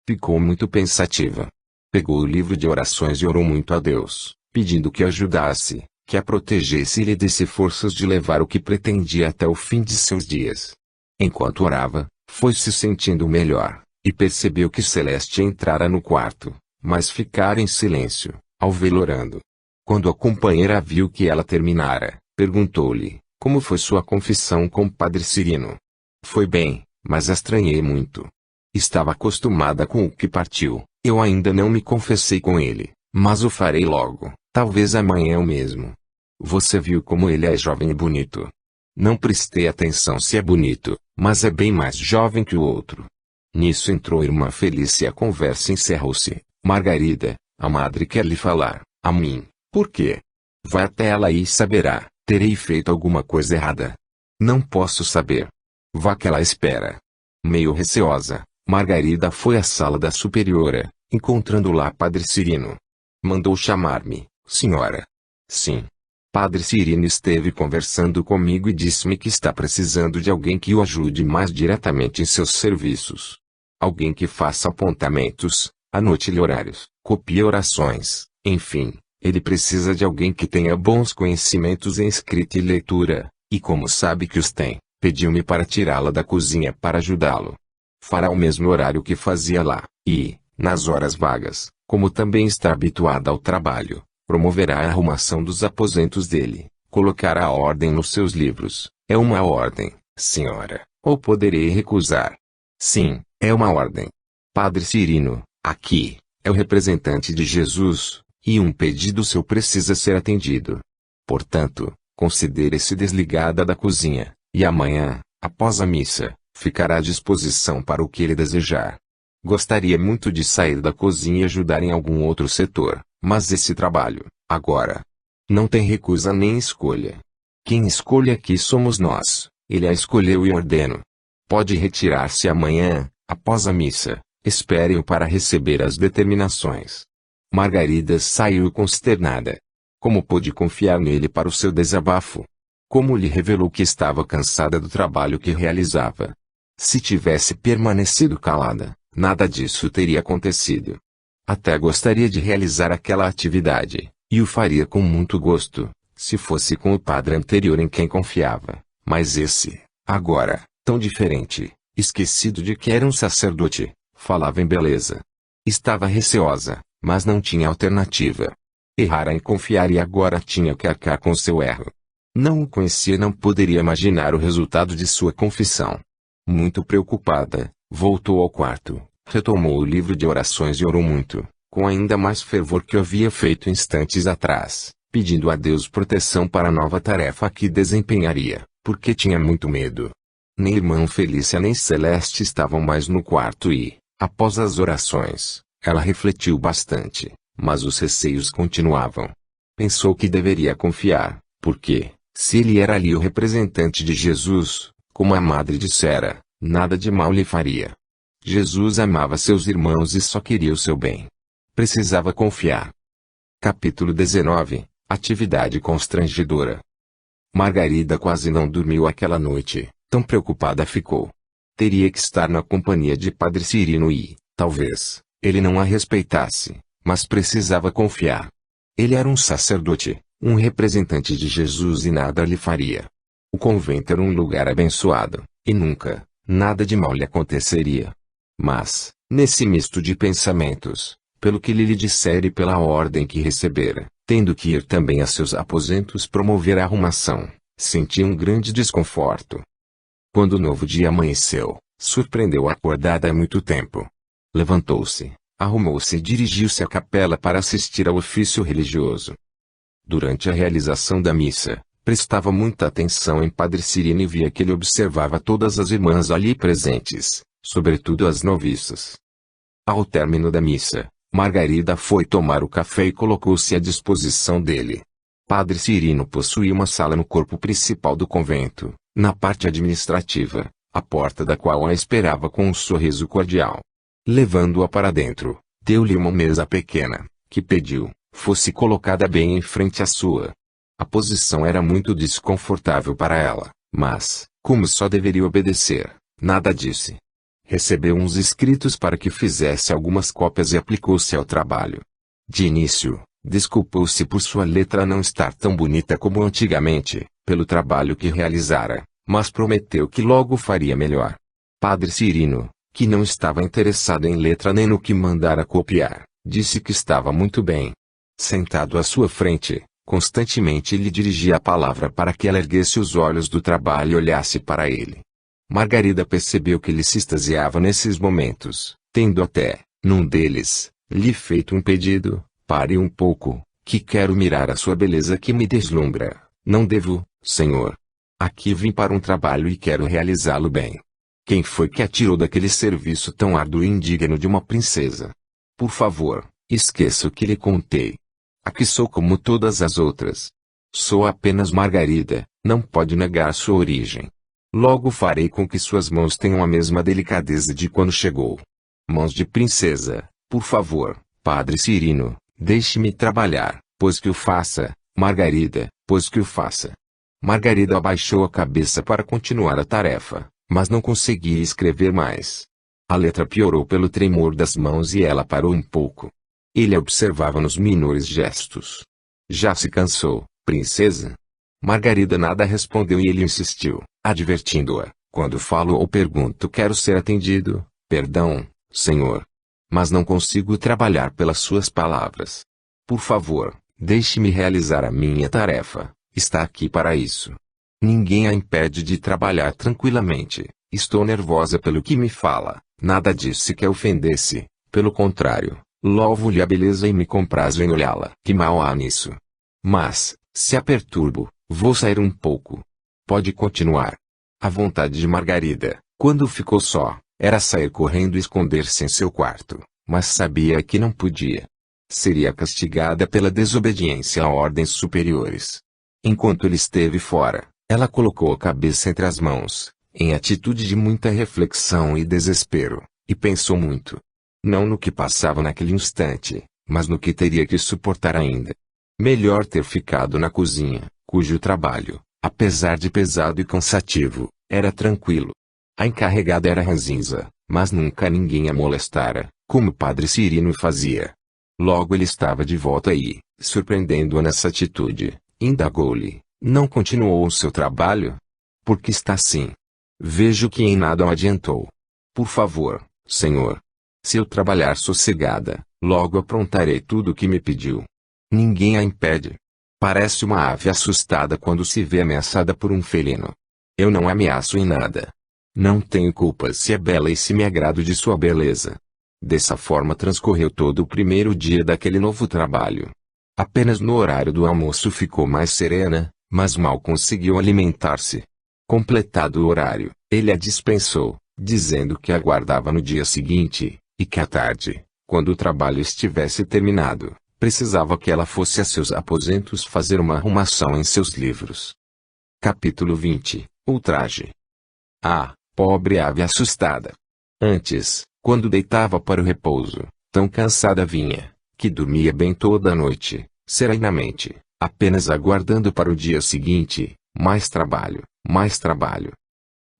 Ficou muito pensativa. Pegou o livro de orações e orou muito a Deus, pedindo que a ajudasse, que a protegesse e lhe desse forças de levar o que pretendia até o fim de seus dias. Enquanto orava, foi se sentindo melhor, e percebeu que Celeste entrara no quarto, mas ficara em silêncio, ao vê-lo orando. Quando a companheira viu que ela terminara, perguntou-lhe, como foi sua confissão com Padre Cirino? Foi bem, mas a estranhei muito. Estava acostumada com o que partiu, eu ainda não me confessei com ele, mas o farei logo, talvez amanhã mesmo. Você viu como ele é jovem e bonito. Não prestei atenção se é bonito, mas é bem mais jovem que o outro. Nisso entrou irmã Felícia e a conversa encerrou-se. Margarida, a madre quer lhe falar, a mim, por quê? Vá até ela e saberá, terei feito alguma coisa errada. Não posso saber. Vá que ela espera. Meio receosa, Margarida foi à sala da superiora, encontrando lá Padre Cirino. Mandou chamar-me, senhora. Sim. Padre Cirino esteve conversando comigo e disse-me que está precisando de alguém que o ajude mais diretamente em seus serviços. Alguém que faça apontamentos, anote-lhe horários, copie orações, enfim, ele precisa de alguém que tenha bons conhecimentos em escrita e leitura, e como sabe que os tem, pediu-me para tirá-la da cozinha para ajudá-lo. Fará o mesmo horário que fazia lá, e, nas horas vagas, como também está habituada ao trabalho, promoverá a arrumação dos aposentos dele, colocará a ordem nos seus livros. É uma ordem, senhora, ou poderei recusar? Sim, é uma ordem. Padre Cirino, aqui, é o representante de Jesus, e um pedido seu precisa ser atendido. Portanto, considere-se desligada da cozinha, e amanhã, após a missa, ficará à disposição para o que ele desejar. Gostaria muito de sair da cozinha e ajudar em algum outro setor, mas esse trabalho, agora, não tem recusa nem escolha. Quem escolhe aqui somos nós, ele a escolheu e ordeno. Pode retirar-se amanhã, após a missa, espere-o para receber as determinações. Margarida saiu consternada. Como pôde confiar nele para o seu desabafo? Como lhe revelou que estava cansada do trabalho que realizava? Se tivesse permanecido calada, nada disso teria acontecido. Até gostaria de realizar aquela atividade, e o faria com muito gosto, se fosse com o padre anterior em quem confiava, mas esse, agora, tão diferente, esquecido de que era um sacerdote, falava em beleza. Estava receosa, mas não tinha alternativa. Errara em confiar e agora tinha que arcar com seu erro. Não o conhecia e não poderia imaginar o resultado de sua confissão. Muito preocupada, voltou ao quarto, retomou o livro de orações e orou muito, com ainda mais fervor que havia feito instantes atrás, pedindo a Deus proteção para a nova tarefa que desempenharia, porque tinha muito medo. Nem irmã Felícia nem Celeste estavam mais no quarto e, após as orações, ela refletiu bastante, mas os receios continuavam. Pensou que deveria confiar, porque, se ele era ali o representante de Jesus, como a madre dissera, nada de mal lhe faria. Jesus amava seus irmãos e só queria o seu bem. Precisava confiar. Capítulo 19 – Atividade constrangedora. Margarida quase não dormiu aquela noite, tão preocupada ficou. Teria que estar na companhia de Padre Cirino e, talvez, ele não a respeitasse, mas precisava confiar. Ele era um sacerdote, um representante de Jesus e nada lhe faria. O convento era um lugar abençoado, e nunca, nada de mal lhe aconteceria. Mas, nesse misto de pensamentos, pelo que lhe dissera e pela ordem que recebera, tendo que ir também a seus aposentos promover a arrumação, sentia um grande desconforto. Quando o novo dia amanheceu, surpreendeu-a acordada há muito tempo. Levantou-se, arrumou-se e dirigiu-se à capela para assistir ao ofício religioso. Durante a realização da missa, prestava muita atenção em Padre Cirino e via que ele observava todas as irmãs ali presentes, sobretudo as noviças. Ao término da missa, Margarida foi tomar o café e colocou-se à disposição dele. Padre Cirino possuía uma sala no corpo principal do convento, na parte administrativa, a porta da qual a esperava com um sorriso cordial. Levando-a para dentro, deu-lhe uma mesa pequena, que pediu, fosse colocada bem em frente à sua. A posição era muito desconfortável para ela, mas, como só deveria obedecer, nada disse. recebeu uns escritos para que fizesse algumas cópias e aplicou-se ao trabalho. De início, desculpou-se por sua letra não estar tão bonita como antigamente, pelo trabalho que realizara, mas prometeu que logo faria melhor. Padre Cirino, que não estava interessado em letra nem no que mandara copiar, disse que estava muito bem. Sentado à sua frente, constantemente lhe dirigia a palavra para que ela erguesse os olhos do trabalho e olhasse para ele. Margarida percebeu que ele se extasiava nesses momentos, tendo até, num deles, lhe feito um pedido: pare um pouco, que quero mirar a sua beleza que me deslumbra. Não devo, senhor. Aqui vim para um trabalho e quero realizá-lo bem. Quem foi que a tirou daquele serviço tão árduo e indigno de uma princesa? Por favor, esqueça o que lhe contei. Aqui sou como todas as outras. Sou apenas Margarida, não pode negar sua origem. Logo farei com que suas mãos tenham a mesma delicadeza de quando chegou. Mãos de princesa, por favor, Padre Cirino, deixe-me trabalhar, pois que o faça, Margarida, pois que o faça. Margarida abaixou a cabeça para continuar a tarefa, mas não conseguia escrever mais. A letra piorou pelo tremor das mãos e ela parou um pouco. Ele a observava nos menores gestos. Já se cansou, princesa? Margarida nada respondeu e ele insistiu, advertindo-a: quando falo ou pergunto quero ser atendido. Perdão, senhor. Mas não consigo trabalhar pelas suas palavras. Por favor, deixe-me realizar a minha tarefa. Está aqui para isso. Ninguém a impede de trabalhar tranquilamente. Estou nervosa pelo que me fala. Nada disse que a ofendesse. Pelo contrário, louvo-lhe a beleza e me comprazo em olhá-la. Que mal há nisso? Mas, se a perturbo, vou sair um pouco. Pode continuar. A vontade de Margarida, quando ficou só, era sair correndo e esconder-se em seu quarto, mas sabia que não podia. Seria castigada pela desobediência a ordens superiores. Enquanto ele esteve fora, ela colocou a cabeça entre as mãos, em atitude de muita reflexão e desespero, e pensou muito. Não no que passava naquele instante, mas no que teria que suportar ainda. Melhor ter ficado na cozinha, cujo trabalho, apesar de pesado e cansativo, era tranquilo. A encarregada era ranzinza, mas nunca ninguém a molestara, como o Padre Cirino fazia. Logo ele estava de volta e, surpreendendo-a nessa atitude, indagou-lhe: não continuou o seu trabalho? Por que está assim? Vejo que em nada o adiantou. Por favor, senhor. Se eu trabalhar sossegada, logo aprontarei tudo o que me pediu. Ninguém a impede. Parece uma ave assustada quando se vê ameaçada por um felino. Eu não ameaço em nada. Não tenho culpa se é bela e se me agrado de sua beleza. Dessa forma transcorreu todo o primeiro dia daquele novo trabalho. Apenas no horário do almoço ficou mais serena, mas mal conseguiu alimentar-se. Completado o horário, ele a dispensou, dizendo que aguardava no dia seguinte, e que à tarde, quando o trabalho estivesse terminado, precisava que ela fosse a seus aposentos fazer uma arrumação em seus livros. Capítulo 20 – Ultraje. Ah, pobre ave assustada! Antes, quando deitava para o repouso, tão cansada vinha, que dormia bem toda a noite, serenamente, apenas aguardando para o dia seguinte, mais trabalho, mais trabalho.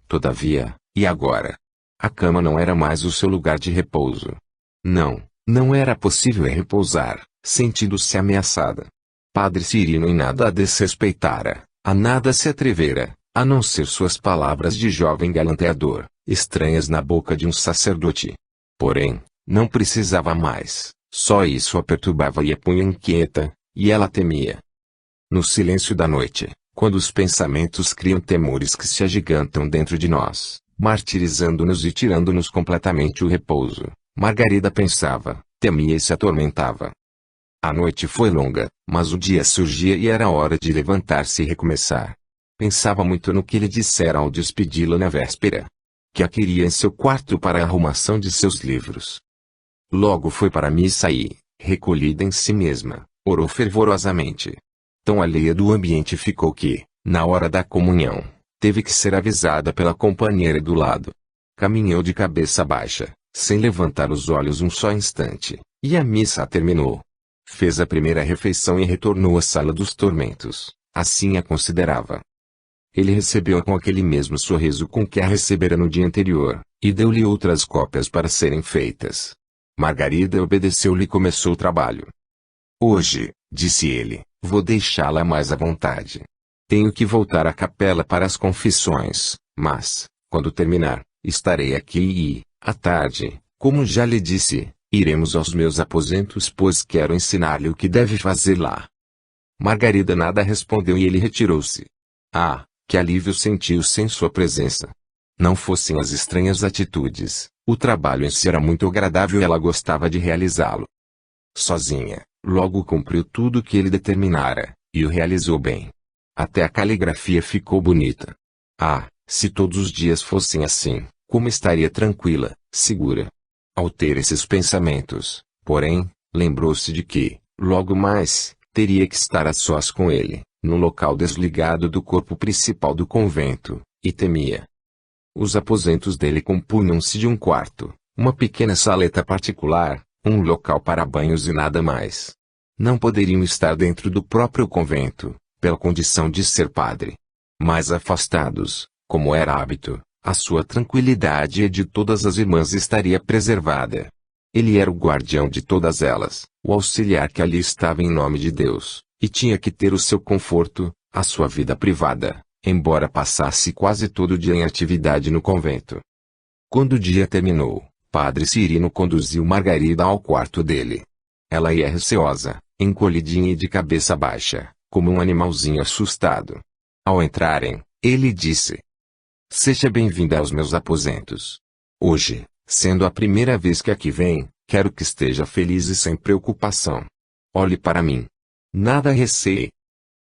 Todavia, e agora? A cama não era mais o seu lugar de repouso. Não, não era possível repousar, sentindo-se ameaçada. Padre Cirino em nada a desrespeitara, a nada se atrevera, a não ser suas palavras de jovem galanteador, estranhas na boca de um sacerdote. Porém, não precisava mais, só isso a perturbava e a punha inquieta, e ela temia. No silêncio da noite, quando os pensamentos criam temores que se agigantam dentro de nós, martirizando-nos e tirando-nos completamente o repouso, Margarida pensava, temia e se atormentava. A noite foi longa, mas o dia surgia e era hora de levantar-se e recomeçar. Pensava muito no que lhe dissera ao despedi-la na véspera. Que a queria em seu quarto para a arrumação de seus livros. Logo foi para a missa e, recolhida em si mesma, orou fervorosamente. Tão alheia do ambiente ficou que, na hora da comunhão, teve que ser avisada pela companheira do lado. Caminhou de cabeça baixa, sem levantar os olhos um só instante, e a missa terminou. Fez a primeira refeição e retornou à sala dos tormentos, assim a considerava. Ele recebeu-a com aquele mesmo sorriso com que a recebera no dia anterior, e deu-lhe outras cópias para serem feitas. Margarida obedeceu-lhe e começou o trabalho. Hoje, disse ele, vou deixá-la mais à vontade. Tenho que voltar à capela para as confissões, mas, quando terminar, estarei aqui e, à tarde, como já lhe disse, iremos aos meus aposentos pois quero ensinar-lhe o que deve fazer lá. Margarida nada respondeu e ele retirou-se. Ah, que alívio sentiu sem sua presença. Não fossem as estranhas atitudes, o trabalho em si era muito agradável e ela gostava de realizá-lo. Sozinha, logo cumpriu tudo o que ele determinara, e o realizou bem. Até a caligrafia ficou bonita. Ah, se todos os dias fossem assim, como estaria tranquila, segura. Ao ter esses pensamentos, porém, lembrou-se de que, logo mais, teria que estar a sós com ele, no local desligado do corpo principal do convento, e temia. Os aposentos dele compunham-se de um quarto, uma pequena saleta particular, um local para banhos e nada mais. Não poderiam estar dentro do próprio convento, pela condição de ser padre. Mais afastados, como era hábito, a sua tranquilidade e de todas as irmãs estaria preservada. Ele era o guardião de todas elas, o auxiliar que ali estava em nome de Deus, e tinha que ter o seu conforto, a sua vida privada, embora passasse quase todo o dia em atividade no convento. Quando o dia terminou, Padre Cirino conduziu Margarida ao quarto dele. Ela ia receosa, encolhidinha e de cabeça baixa, como um animalzinho assustado. Ao entrarem, ele disse: "Seja bem-vinda aos meus aposentos. Hoje, sendo a primeira vez que aqui vem, quero que esteja feliz e sem preocupação. Olhe para mim. Nada receie."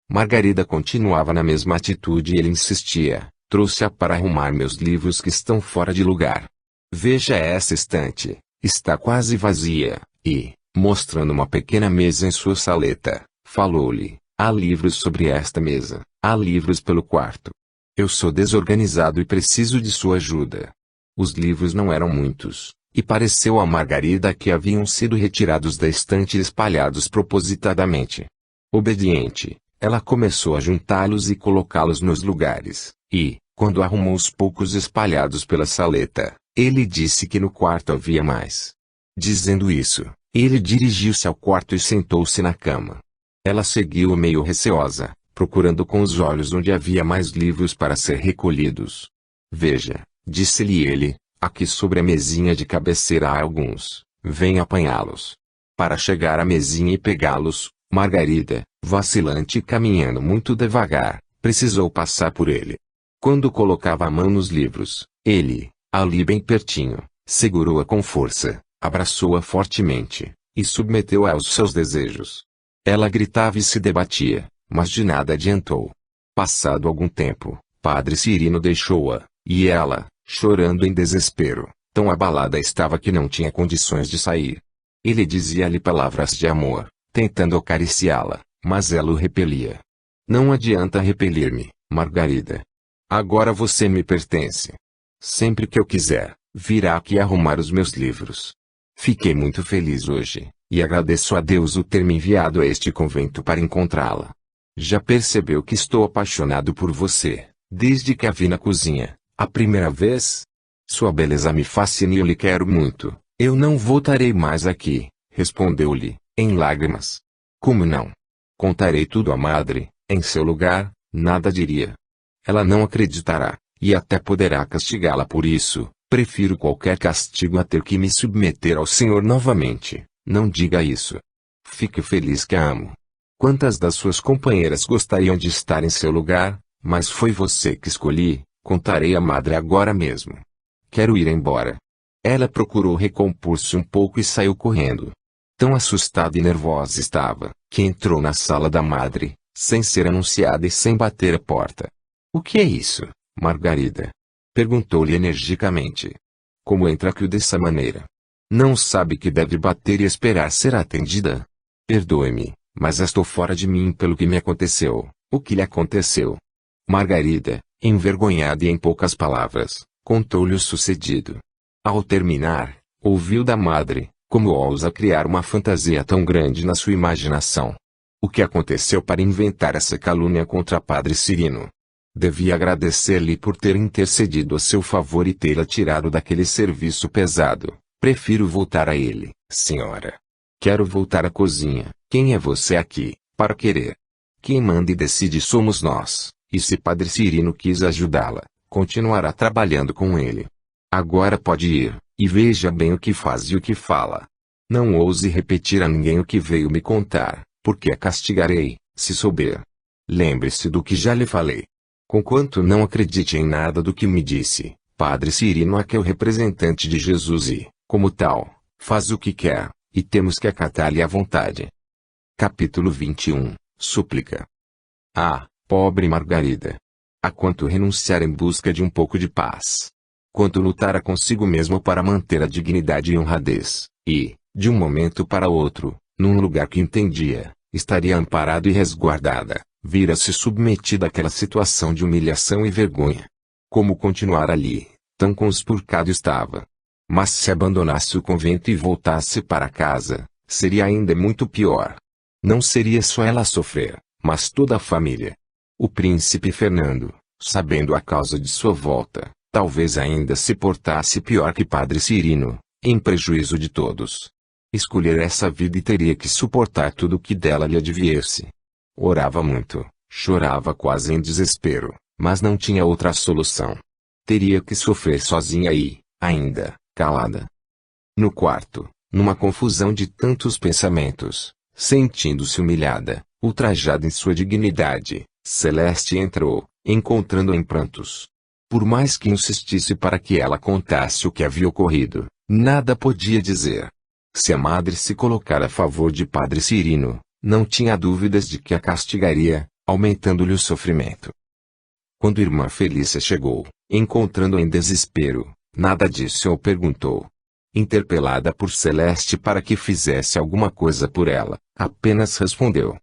Margarida continuava na mesma atitude e ele insistia: "Trouxe-a para arrumar meus livros que estão fora de lugar. Veja essa estante, está quase vazia." E, mostrando uma pequena mesa em sua saleta, falou-lhe: "Há livros sobre esta mesa, há livros pelo quarto. Eu sou desorganizado e preciso de sua ajuda." Os livros não eram muitos, e pareceu a Margarida que haviam sido retirados da estante e espalhados propositadamente. Obediente, ela começou a juntá-los e colocá-los nos lugares, e, quando arrumou os poucos espalhados pela saleta, ele disse que no quarto havia mais. Dizendo isso, ele dirigiu-se ao quarto e sentou-se na cama. Ela seguiu-o meio receosa, procurando com os olhos onde havia mais livros para ser recolhidos. "Veja", disse-lhe ele, "aqui sobre a mesinha de cabeceira há alguns, venha apanhá-los." Para chegar à mesinha e pegá-los, Margarida, vacilante e caminhando muito devagar, precisou passar por ele. Quando colocava a mão nos livros, ele, ali bem pertinho, segurou-a com força, abraçou-a fortemente, e submeteu-a aos seus desejos. Ela gritava e se debatia, mas de nada adiantou. Passado algum tempo, Padre Cirino deixou-a, e ela, chorando em desespero, tão abalada estava que não tinha condições de sair. Ele dizia-lhe palavras de amor, tentando acariciá-la, mas ela o repelia. "Não adianta repelir-me, Margarida. Agora você me pertence. Sempre que eu quiser, virá aqui arrumar os meus livros. Fiquei muito feliz hoje, e agradeço a Deus o ter me enviado a este convento para encontrá-la. Já percebeu que estou apaixonado por você, desde que a vi na cozinha, a primeira vez? Sua beleza me fascina e eu lhe quero muito. Eu não voltarei mais aqui", respondeu-lhe, em lágrimas. "Como não? Contarei tudo à madre, em seu lugar, nada diria. Ela não acreditará, e até poderá castigá-la por isso. Prefiro qualquer castigo a ter que me submeter ao Senhor novamente. Não diga isso. Fique feliz que a amo. Quantas das suas companheiras gostariam de estar em seu lugar, mas foi você que escolhi, contarei à madre agora mesmo. Quero ir embora." Ela procurou recompor-se um pouco e saiu correndo. Tão assustada e nervosa estava, que entrou na sala da madre, sem ser anunciada e sem bater a porta. "O que é isso, Margarida?" perguntou-lhe energicamente. "Como entra aqui dessa maneira? Não sabe que deve bater e esperar ser atendida? Perdoe-me, mas estou fora de mim pelo que me aconteceu." "O que lhe aconteceu?" Margarida, envergonhada e em poucas palavras, contou-lhe o sucedido. Ao terminar, ouviu da madre: "Como ousa criar uma fantasia tão grande na sua imaginação? O que aconteceu para inventar essa calúnia contra Padre Cirino?" Devia agradecer-lhe por ter intercedido a seu favor e tê-la tirado daquele serviço pesado. Prefiro voltar a ele, senhora. Quero voltar à cozinha. Quem é você aqui, para querer? Quem manda e decide somos nós, e se Padre Cirino quis ajudá-la, continuará trabalhando com ele. Agora pode ir, e veja bem o que faz e o que fala. Não ouse repetir a ninguém o que veio me contar, porque a castigarei, se souber. Lembre-se do que já lhe falei. Conquanto não acredite em nada do que me disse, Padre Cirino é que é o representante de Jesus e, como tal, faz o que quer, e temos que acatar-lhe à vontade. Capítulo 21, Súplica. Ah, pobre Margarida! Há quanto renunciar em busca de um pouco de paz. Quanto lutara consigo mesmo para manter a dignidade e honradez, e, de um momento para outro, num lugar que entendia, estaria amparado e resguardada, vira-se submetida àquela situação de humilhação e vergonha. Como continuar ali, tão conspurcado estava. Mas se abandonasse o convento e voltasse para casa, seria ainda muito pior. Não seria só ela a sofrer, mas toda a família. O príncipe Fernando, sabendo a causa de sua volta, talvez ainda se portasse pior que Padre Cirino, em prejuízo de todos. Escolher essa vida e teria que suportar tudo o que dela lhe adviesse. Orava muito, chorava quase em desespero, mas não tinha outra solução. Teria que sofrer sozinha e, ainda, calada. No quarto, numa confusão de tantos pensamentos, sentindo-se humilhada, ultrajada em sua dignidade, Celeste entrou, encontrando-a em prantos. Por mais que insistisse para que ela contasse o que havia ocorrido, nada podia dizer. Se a madre se colocara a favor de Padre Cirino, não tinha dúvidas de que a castigaria, aumentando-lhe o sofrimento. Quando irmã Felícia chegou, encontrando-a em desespero, nada disse ou perguntou. Interpelada por Celeste para que fizesse alguma coisa por ela, apenas respondeu: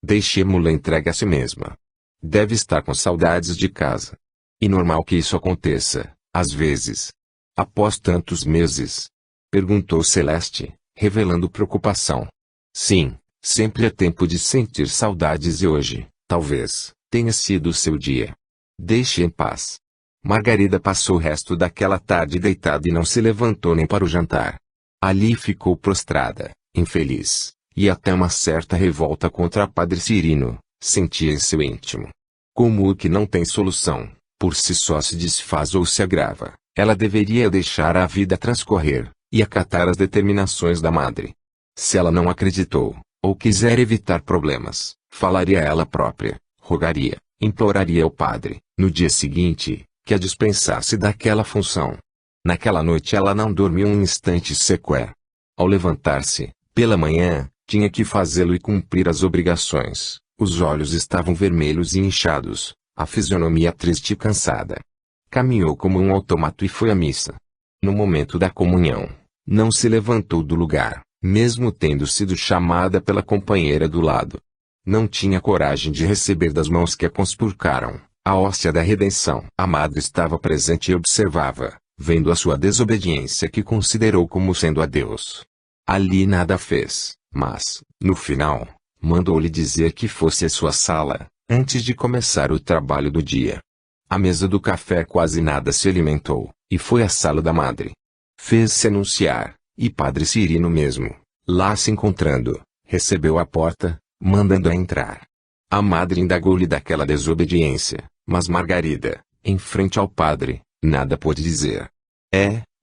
deixemo-la entregue a si mesma. Deve estar com saudades de casa. E normal que isso aconteça, às vezes. Após tantos meses? Perguntou Celeste, revelando preocupação. Sim, sempre há tempo de sentir saudades e hoje, talvez, tenha sido o seu dia. Deixe em paz. Margarida passou o resto daquela tarde deitada e não se levantou nem para o jantar. Ali ficou prostrada, infeliz, e até uma certa revolta contra Padre Cirino, sentia em seu íntimo. Como o que não tem solução, por si só se desfaz ou se agrava, ela deveria deixar a vida transcorrer, e acatar as determinações da madre. Se ela não acreditou, ou quiser evitar problemas, falaria ela própria, rogaria, imploraria ao padre, no dia seguinte, que a dispensasse daquela função. Naquela noite ela não dormiu um instante sequer. Ao levantar-se, pela manhã, tinha que fazê-lo e cumprir as obrigações. Os olhos estavam vermelhos e inchados, a fisionomia triste e cansada. Caminhou como um automato e foi à missa. No momento da comunhão, não se levantou do lugar, mesmo tendo sido chamada pela companheira do lado. Não tinha coragem de receber das mãos que a conspurcaram a hóstia da redenção. A madre estava presente e observava, vendo a sua desobediência que considerou como sendo a Deus. Ali nada fez, mas, no final, mandou-lhe dizer que fosse à sua sala, antes de começar o trabalho do dia. À mesa do café quase nada se alimentou, e foi à sala da madre. Fez-se anunciar, e Padre Cirino mesmo, lá se encontrando, recebeu à porta, mandando-a entrar. A madre indagou-lhe daquela desobediência, mas Margarida, em frente ao padre, nada pôde dizer.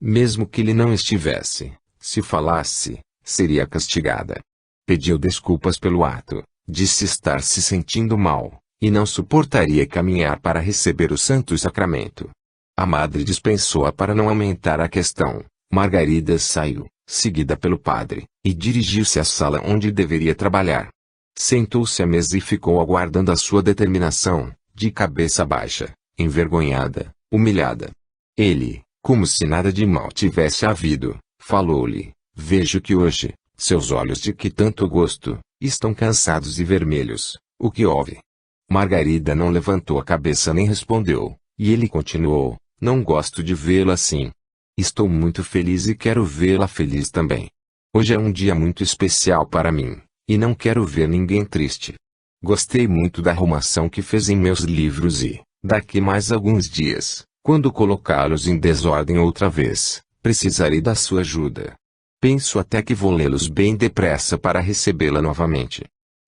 Mesmo que ele não estivesse, se falasse, seria castigada. Pediu desculpas pelo ato, disse estar se sentindo mal, e não suportaria caminhar para receber o Santo Sacramento. A madre dispensou-a para não aumentar a questão. Margarida saiu, seguida pelo padre, e dirigiu-se à sala onde deveria trabalhar. Sentou-se à mesa e ficou aguardando a sua determinação, de cabeça baixa, envergonhada, humilhada. Ele, como se nada de mal tivesse havido, falou-lhe: vejo que hoje, seus olhos de que tanto gosto, estão cansados e vermelhos. O que houve? Margarida não levantou a cabeça nem respondeu, e ele continuou: não gosto de vê-la assim. Estou muito feliz e quero vê-la feliz também. Hoje é um dia muito especial para mim, e não quero ver ninguém triste. Gostei muito da arrumação que fez em meus livros e, Daqui mais alguns dias, quando colocá-los em desordem outra vez, precisarei da sua ajuda. Penso até que vou lê-los bem depressa para recebê-la novamente.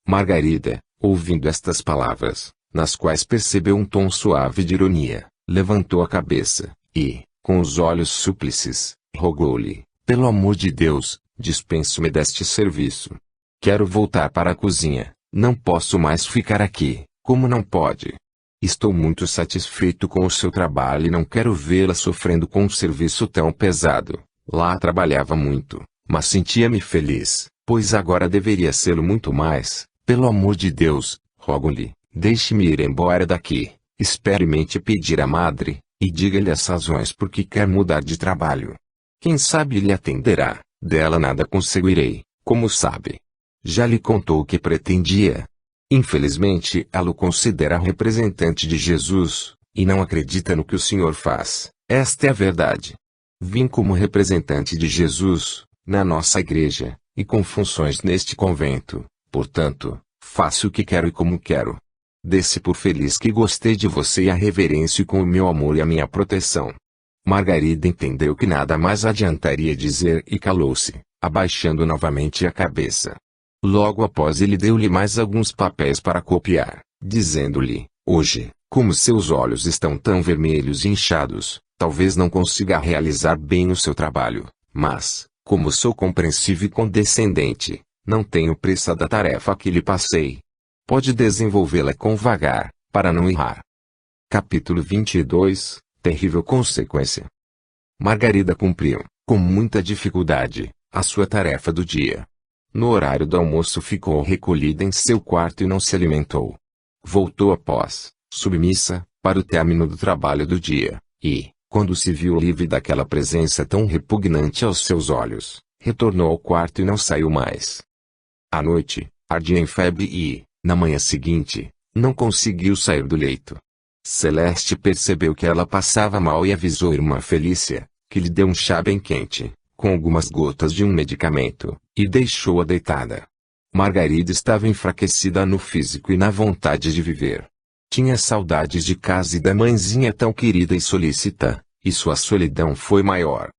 Margarida, ouvindo estas palavras, nas quais percebeu um tom suave de ironia, levantou a cabeça, e, com os olhos súplices, rogou-lhe: pelo amor de Deus, dispenso-me deste serviço. Quero voltar para a cozinha, não posso mais ficar aqui, como não pode? Estou muito satisfeito com o seu trabalho e não quero vê-la sofrendo com um serviço tão pesado. Lá trabalhava muito, mas sentia-me feliz, pois agora deveria sê-lo muito mais. Pelo amor de Deus, rogo-lhe, deixe-me ir embora daqui. Experimente pedir à madre, e diga-lhe as razões por que quer mudar de trabalho. Quem sabe lhe atenderá, dela nada conseguirei, como sabe. Já lhe contou o que pretendia. Infelizmente ela o considera representante de Jesus, e não acredita no que o Senhor faz. Esta é a verdade. Vim como representante de Jesus, na nossa igreja, e com funções neste convento, portanto, faço o que quero e como quero. Dê-se por feliz que gostei de você e a reverência com o meu amor e a minha proteção. Margarida entendeu que nada mais adiantaria dizer e calou-se, abaixando novamente a cabeça. Logo após ele deu-lhe mais alguns papéis para copiar, dizendo-lhe: hoje, como seus olhos estão tão vermelhos e inchados, talvez não consiga realizar bem o seu trabalho, mas, como sou compreensivo e condescendente, não tenho pressa da tarefa que lhe passei. Pode desenvolvê-la com vagar, para não errar. Capítulo 22 – Terrível consequência. Margarida cumpriu, com muita dificuldade, a sua tarefa do dia. No horário do almoço ficou recolhida em seu quarto e não se alimentou. Voltou após, submissa, para o término do trabalho do dia, e, quando se viu livre daquela presença tão repugnante aos seus olhos, retornou ao quarto e não saiu mais. À noite, ardia em febre e, na manhã seguinte, não conseguiu sair do leito. Celeste percebeu que ela passava mal e avisou a irmã Felícia, que lhe deu um chá bem quente, com algumas gotas de um medicamento, e deixou-a deitada. Margarida estava enfraquecida no físico e na vontade de viver. Tinha saudades de casa e da mãezinha tão querida e solícita, e sua solidão foi maior.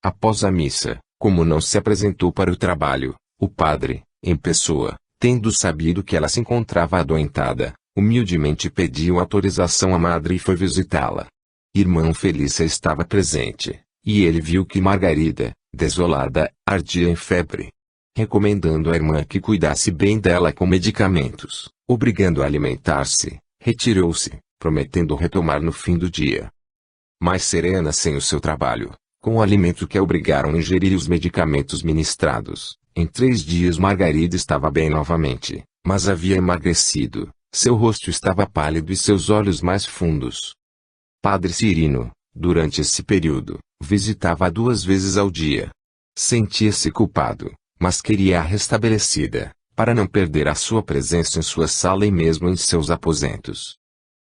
Após a missa, como não se apresentou para o trabalho, o padre, em pessoa, tendo sabido que ela se encontrava adoentada, humildemente pediu autorização à madre e foi visitá-la. Irmã Felícia estava presente, e ele viu que Margarida, desolada, ardia em febre. Recomendando à irmã que cuidasse bem dela com medicamentos, obrigando-a a alimentar-se, retirou-se, prometendo retomar no fim do dia. Mais serena sem o seu trabalho, com o alimento que a obrigaram a ingerir e os medicamentos ministrados, em 3 dias Margarida estava bem novamente, mas havia emagrecido, seu rosto estava pálido e seus olhos mais fundos. Padre Cirino, durante esse período, visitava-a 2 vezes ao dia. Sentia-se culpado, mas queria-a restabelecida, para não perder a sua presença em sua sala e mesmo em seus aposentos.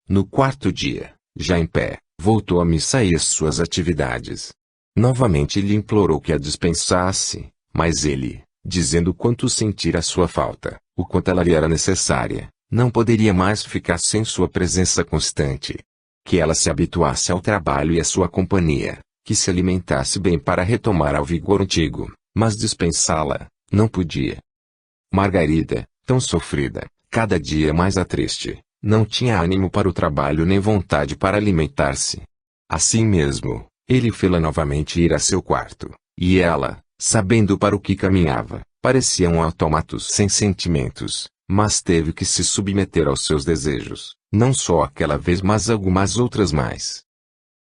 No 4º dia, já em pé, voltou à missa e às suas atividades. Novamente lhe implorou que a dispensasse, mas ele, dizendo quanto sentira sua falta, o quanto ela lhe era necessária, não poderia mais ficar sem sua presença constante. Que ela se habituasse ao trabalho e à sua companhia, que se alimentasse bem para retomar ao vigor antigo, mas dispensá-la, não podia. Margarida, tão sofrida, cada dia mais triste, não tinha ânimo para o trabalho nem vontade para alimentar-se. Assim mesmo, ele fê-la novamente ir a seu quarto, e ela, sabendo para o que caminhava, parecia um autômato sem sentimentos, mas teve que se submeter aos seus desejos, não só aquela vez mas algumas outras mais.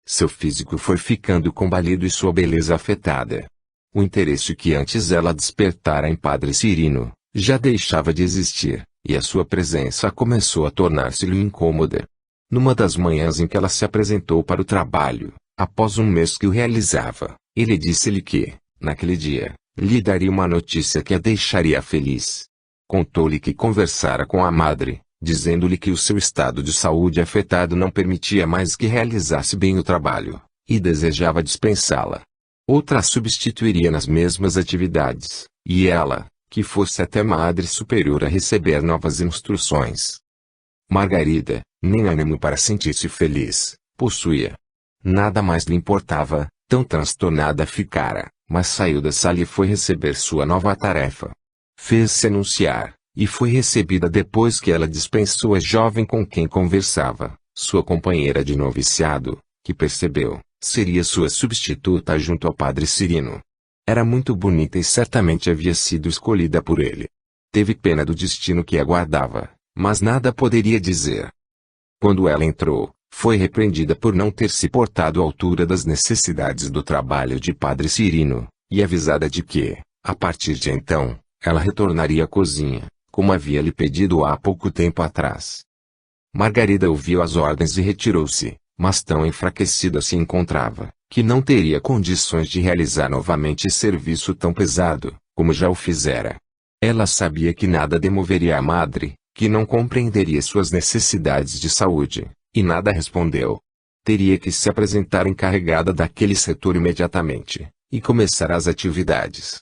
Seu físico foi ficando combalido e sua beleza afetada. O interesse que antes ela despertara em Padre Cirino, já deixava de existir, e a sua presença começou a tornar-se-lhe incômoda. Numa das manhãs em que ela se apresentou para o trabalho, após um mês que o realizava, ele disse-lhe que, naquele dia, lhe daria uma notícia que a deixaria feliz. Contou-lhe que conversara com a madre, dizendo-lhe que o seu estado de saúde afetado não permitia mais que realizasse bem o trabalho, e desejava dispensá-la. Outra a substituiria nas mesmas atividades, e ela, que fosse até madre superior a receber novas instruções. Margarida, nem ânimo para sentir-se feliz, possuía. Nada mais lhe importava, tão transtornada ficara, mas saiu da sala e foi receber sua nova tarefa. Fez-se anunciar, e foi recebida depois que ela dispensou a jovem com quem conversava, sua companheira de noviciado, que percebeu, seria sua substituta junto ao padre Cirino. Era muito bonita e certamente havia sido escolhida por ele. Teve pena do destino que aguardava, mas nada poderia dizer. Quando ela entrou, foi repreendida por não ter se portado à altura das necessidades do trabalho de padre Cirino, e avisada de que, a partir de então, ela retornaria à cozinha, como havia lhe pedido há pouco tempo atrás. Margarida ouviu as ordens e retirou-se, mas tão enfraquecida se encontrava, que não teria condições de realizar novamente serviço tão pesado, como já o fizera. Ela sabia que nada demoveria a madre, que não compreenderia suas necessidades de saúde, e nada respondeu. Teria que se apresentar encarregada daquele setor imediatamente, e começar as atividades.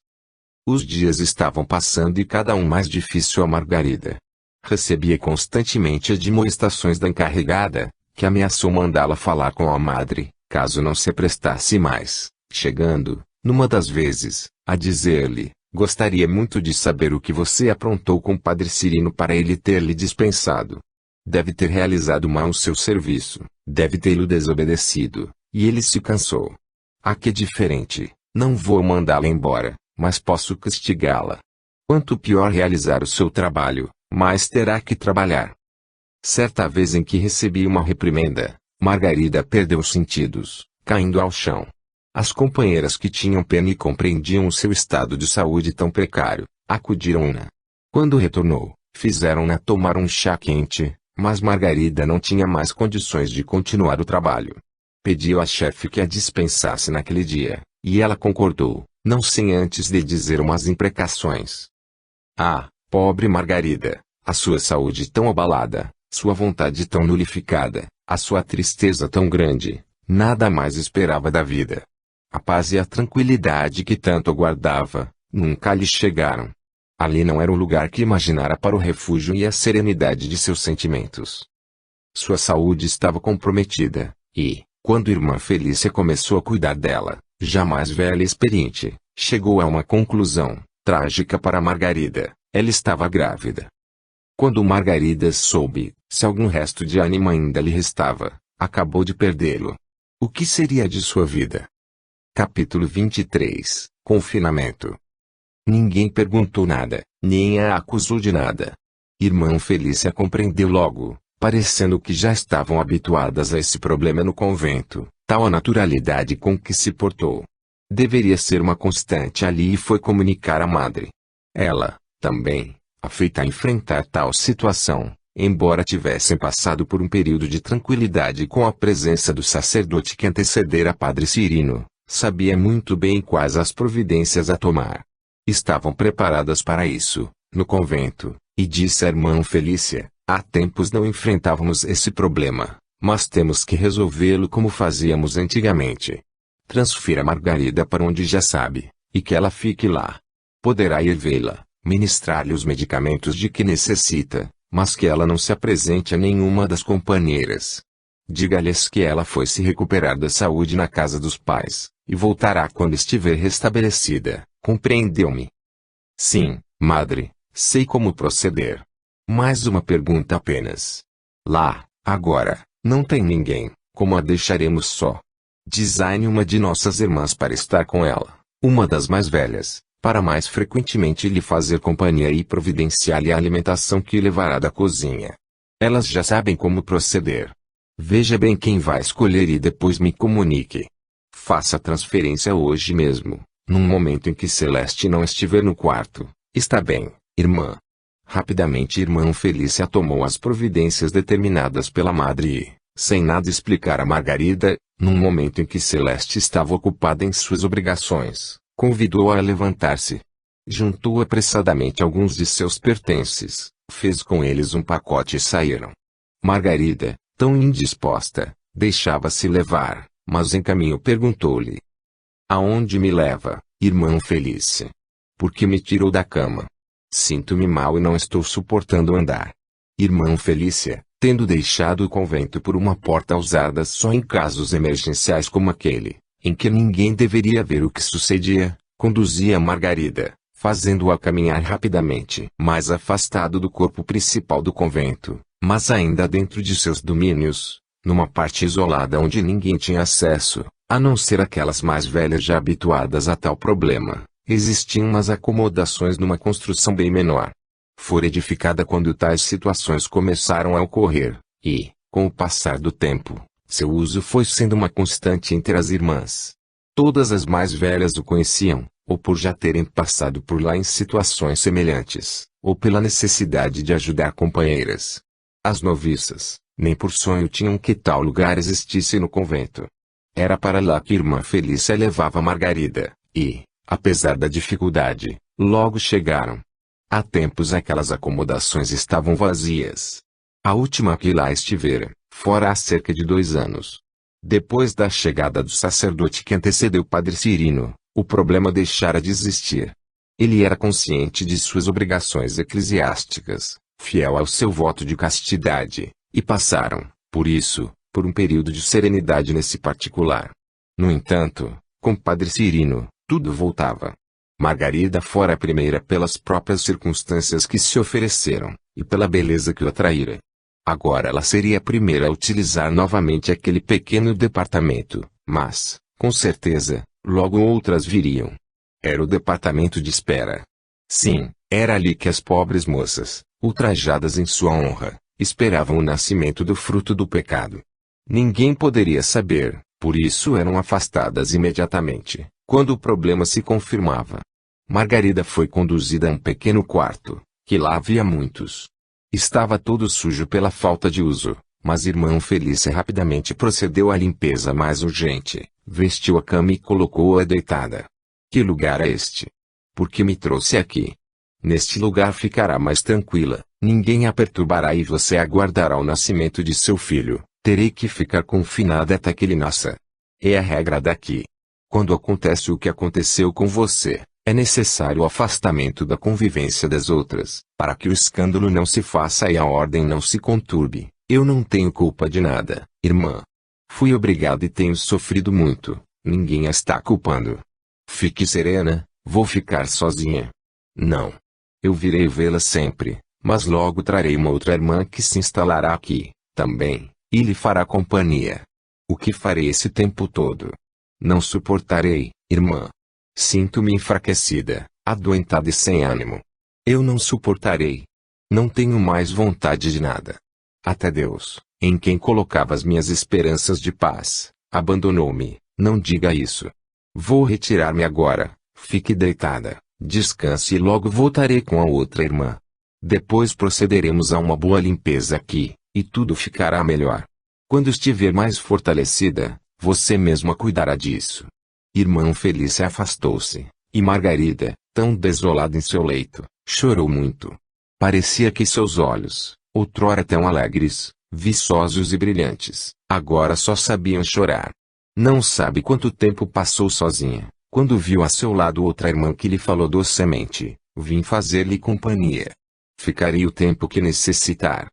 Os dias estavam passando e cada um mais difícil a Margarida. Recebia constantemente admoestações da encarregada, que ameaçou mandá-la falar com a madre, caso não se prestasse mais, chegando, numa das vezes, a dizer-lhe: gostaria muito de saber o que você aprontou com o padre Cirino para ele ter lhe dispensado. Deve ter realizado mal o seu serviço, deve tê-lo desobedecido, e ele se cansou. Ah, que diferente, não vou mandá-la embora, mas posso castigá-la. Quanto pior realizar o seu trabalho, mais terá que trabalhar. Certa vez em que recebi uma reprimenda, Margarida perdeu os sentidos, caindo ao chão. As companheiras que tinham pena e compreendiam o seu estado de saúde tão precário, acudiram-na. Quando retornou, fizeram-na tomar um chá quente, mas Margarida não tinha mais condições de continuar o trabalho. Pediu à chefe que a dispensasse naquele dia, e ela concordou, não sem antes lhe dizer umas imprecações. Ah, pobre Margarida, a sua saúde tão abalada, sua vontade tão nulificada, a sua tristeza tão grande, nada mais esperava da vida. A paz e a tranquilidade que tanto aguardava, nunca lhe chegaram. Ali não era o lugar que imaginara para o refúgio e a serenidade de seus sentimentos. Sua saúde estava comprometida, e, quando irmã Felícia começou a cuidar dela, já mais velha e experiente, chegou a uma conclusão, trágica para Margarida: ela estava grávida. Quando Margarida soube, se algum resto de ânimo ainda lhe restava, acabou de perdê-lo. O que seria de sua vida? Capítulo 23 – Confinamento. Ninguém perguntou nada, nem a acusou de nada. Irmã Felícia compreendeu logo, parecendo que já estavam habituadas a esse problema no convento, tal a naturalidade com que se portou. Deveria ser uma constante ali e foi comunicar à madre. Ela, também, afeita a enfrentar tal situação, embora tivessem passado por um período de tranquilidade com a presença do sacerdote que antecedera padre Cirino, sabia muito bem quais as providências a tomar. Estavam preparadas para isso, no convento, e disse a irmã Felícia: há tempos não enfrentávamos esse problema, mas temos que resolvê-lo como fazíamos antigamente. Transfira Margarida para onde já sabe, e que ela fique lá. Poderá ir vê-la, ministrar-lhe os medicamentos de que necessita, mas que ela não se apresente a nenhuma das companheiras. Diga-lhes que ela foi se recuperar da saúde na casa dos pais, e voltará quando estiver restabelecida. Compreendeu-me? Sim, madre, sei como proceder. Mais uma pergunta apenas. Lá, agora, não tem ninguém, como a deixaremos só? Design uma de nossas irmãs para estar com ela, uma das mais velhas, para mais frequentemente lhe fazer companhia e providenciar-lhe a alimentação que levará da cozinha. Elas já sabem como proceder. Veja bem quem vai escolher e depois me comunique. Faça a transferência hoje mesmo, num momento em que Celeste não estiver no quarto. Está bem, irmã. Rapidamente irmã Felícia tomou as providências determinadas pela madre e, sem nada explicar a Margarida, num momento em que Celeste estava ocupada em suas obrigações, convidou-a a levantar-se. Juntou apressadamente alguns de seus pertences, fez com eles um pacote e saíram. Margarida, tão indisposta, deixava-se levar, mas em caminho perguntou-lhe: aonde me leva, irmã Felícia? Por que me tirou da cama? Sinto-me mal e não estou suportando andar. Irmã Felícia, Tendo deixado o convento por uma porta usada só em casos emergenciais como aquele, em que ninguém deveria ver o que sucedia, conduzia Margarida, fazendo-a caminhar rapidamente, mais afastado do corpo principal do convento, mas ainda dentro de seus domínios, numa parte isolada onde ninguém tinha acesso, a não ser aquelas mais velhas já habituadas a tal problema. Existiam umas acomodações numa construção bem menor. Fora edificada quando tais situações começaram a ocorrer, e, com o passar do tempo, seu uso foi sendo uma constante entre as irmãs. Todas as mais velhas o conheciam, ou por já terem passado por lá em situações semelhantes, ou pela necessidade de ajudar companheiras. As noviças, nem por sonho tinham que tal lugar existisse no convento. Era para lá que irmã Felícia levava Margarida, e, apesar da dificuldade, logo chegaram. Há tempos aquelas acomodações estavam vazias. A última que lá estivera, fora há cerca de 2 anos. Depois da chegada do sacerdote que antecedeu Padre Cirino, o problema deixara de existir. Ele era consciente de suas obrigações eclesiásticas, fiel ao seu voto de castidade, e passaram, por isso, por um período de serenidade nesse particular. No entanto, com Padre Cirino, tudo voltava. Margarida fora a primeira pelas próprias circunstâncias que se ofereceram, e pela beleza que o atraíra. Agora ela seria a primeira a utilizar novamente aquele pequeno departamento, mas, com certeza, logo outras viriam. Era o departamento de espera. Sim, era ali que as pobres moças, ultrajadas em sua honra, esperavam o nascimento do fruto do pecado. Ninguém poderia saber, por isso eram afastadas imediatamente, quando o problema se confirmava. Margarida foi conduzida a um pequeno quarto, que lá havia muitos. Estava todo sujo pela falta de uso, mas irmã Felícia rapidamente procedeu à limpeza mais urgente, vestiu a cama e colocou-a deitada. Que lugar é este? Por que me trouxe aqui? Neste lugar ficará mais tranquila, ninguém a perturbará e você aguardará o nascimento de seu filho. Terei que ficar confinada até que ele nasça. É a regra daqui. Quando acontece o que aconteceu com você, é necessário o afastamento da convivência das outras, para que o escândalo não se faça e a ordem não se conturbe. Eu não tenho culpa de nada, irmã. Fui obrigado e tenho sofrido muito, ninguém a está culpando. Fique serena, vou ficar sozinha. Não. Eu virei vê-la sempre, mas logo trarei uma outra irmã que se instalará aqui, também, e lhe fará companhia. O que farei esse tempo todo? Não suportarei, irmã. Sinto-me enfraquecida, adoentada e sem ânimo. Eu não suportarei. Não tenho mais vontade de nada. Até Deus, em quem colocava as minhas esperanças de paz, abandonou-me. Não diga isso. Vou retirar-me agora. Fique deitada, descanse e logo voltarei com a outra irmã. Depois procederemos a uma boa limpeza aqui, e tudo ficará melhor. Quando estiver mais fortalecida, você mesma cuidará disso. Irmã Felícia afastou-se, e Margarida, tão desolada em seu leito, chorou muito. Parecia que seus olhos, outrora tão alegres, viçosos e brilhantes, agora só sabiam chorar. Não sabe quanto tempo passou sozinha, quando viu a seu lado outra irmã que lhe falou docemente: vim fazer-lhe companhia. Ficarei o tempo que necessitar.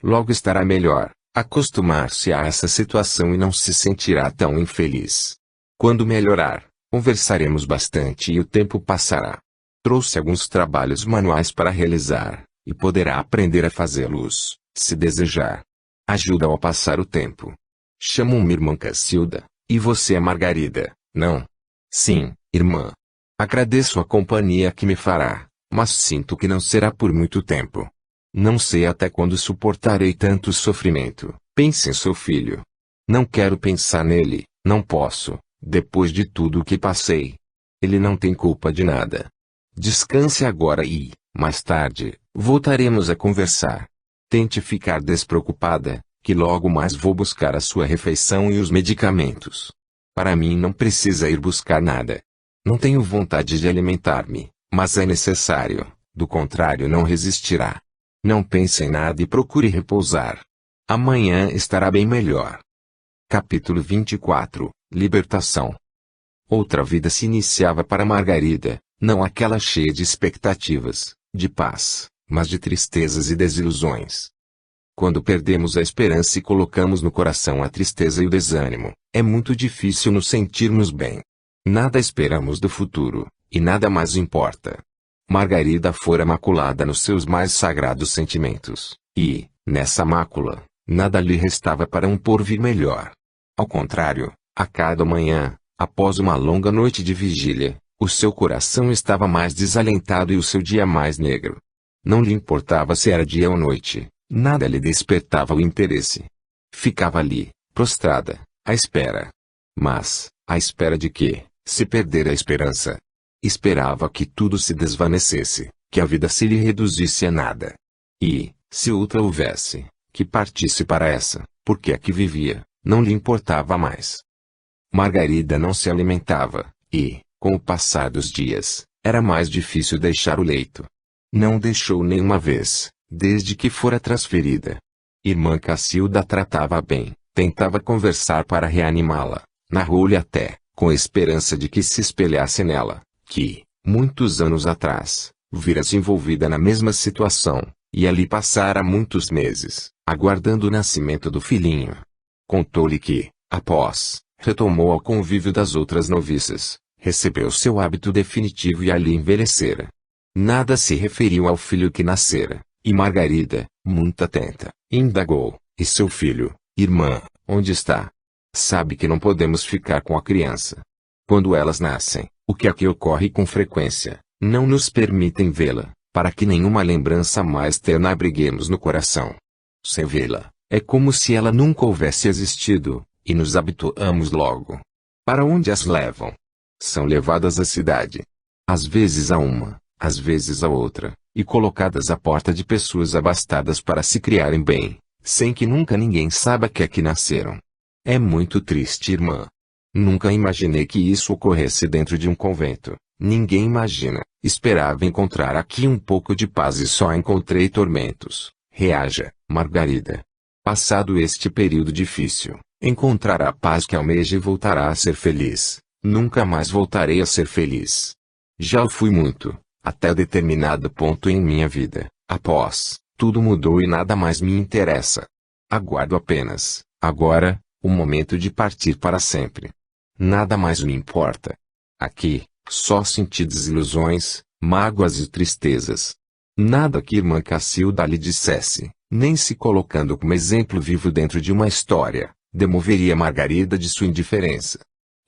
Logo estará melhor, acostumar-se a essa situação e não se sentirá tão infeliz. Quando melhorar, conversaremos bastante e o tempo passará. Trouxe alguns trabalhos manuais para realizar, e poderá aprender a fazê-los, se desejar. Ajuda-o a passar o tempo. Chamo-me irmã Cacilda, e você é Margarida, não? Sim, irmã. Agradeço a companhia que me fará, mas sinto que não será por muito tempo. Não sei até quando suportarei tanto sofrimento. Pense em seu filho. Não quero pensar nele, não posso, depois de tudo o que passei. Ele não tem culpa de nada. Descanse agora e, mais tarde, voltaremos a conversar. Tente ficar despreocupada, que logo mais vou buscar a sua refeição e os medicamentos. Para mim não precisa ir buscar nada. Não tenho vontade de alimentar-me, mas é necessário, do contrário não resistirá. Não pense em nada e procure repousar. Amanhã estará bem melhor. Capítulo 24 – Libertação. Outra vida se iniciava para Margarida, não aquela cheia de expectativas, de paz, mas de tristezas e desilusões. Quando perdemos a esperança e colocamos no coração a tristeza e o desânimo, é muito difícil nos sentirmos bem. Nada esperamos do futuro, e nada mais importa. Margarida fora maculada nos seus mais sagrados sentimentos, e, nessa mácula, nada lhe restava para um porvir melhor. Ao contrário, a cada manhã, após uma longa noite de vigília, o seu coração estava mais desalentado e o seu dia mais negro. Não lhe importava se era dia ou noite, nada lhe despertava o interesse. Ficava ali, prostrada, à espera. Mas, à espera de quê? Se perder a esperança. Esperava que tudo se desvanecesse, que a vida se lhe reduzisse a nada. E, se outra houvesse, que partisse para essa, porque a que vivia, não lhe importava mais. Margarida não se alimentava, e, com o passar dos dias, era mais difícil deixar o leito. Não deixou nenhuma vez, desde que fora transferida. Irmã Cacilda tratava bem, tentava conversar para reanimá-la, narrou-lhe até, com esperança de que se espelhasse nela, que, muitos anos atrás, vira-se envolvida na mesma situação, e ali passara muitos meses, aguardando o nascimento do filhinho. Contou-lhe que, após, retomou ao convívio das outras noviças, recebeu seu hábito definitivo e ali envelhecera. Nada se referiu ao filho que nascera, e Margarida, muito atenta, indagou, e seu filho, irmã, onde está? Sabe que não podemos ficar com a criança. Quando elas nascem, o que aqui ocorre com frequência, não nos permitem vê-la, para que nenhuma lembrança mais terna abriguemos no coração. Sem vê-la, é como se ela nunca houvesse existido, e nos habituamos logo. Para onde as levam? São levadas à cidade. Às vezes a uma, às vezes a outra, e colocadas à porta de pessoas abastadas para se criarem bem, sem que nunca ninguém saiba que aqui nasceram. É muito triste, irmã. Nunca imaginei que isso ocorresse dentro de um convento. Ninguém imagina. Esperava encontrar aqui um pouco de paz e só encontrei tormentos. Reaja, Margarida. Passado este período difícil, encontrará a paz que almeja e voltará a ser feliz. Nunca mais voltarei a ser feliz. Já o fui muito, até determinado ponto em minha vida. Após, tudo mudou e nada mais me interessa. Aguardo apenas, agora, o momento de partir para sempre. Nada mais me importa. Aqui, só senti desilusões, mágoas e tristezas. Nada que irmã Cacilda lhe dissesse, nem se colocando como exemplo vivo dentro de uma história, demoveria Margarida de sua indiferença.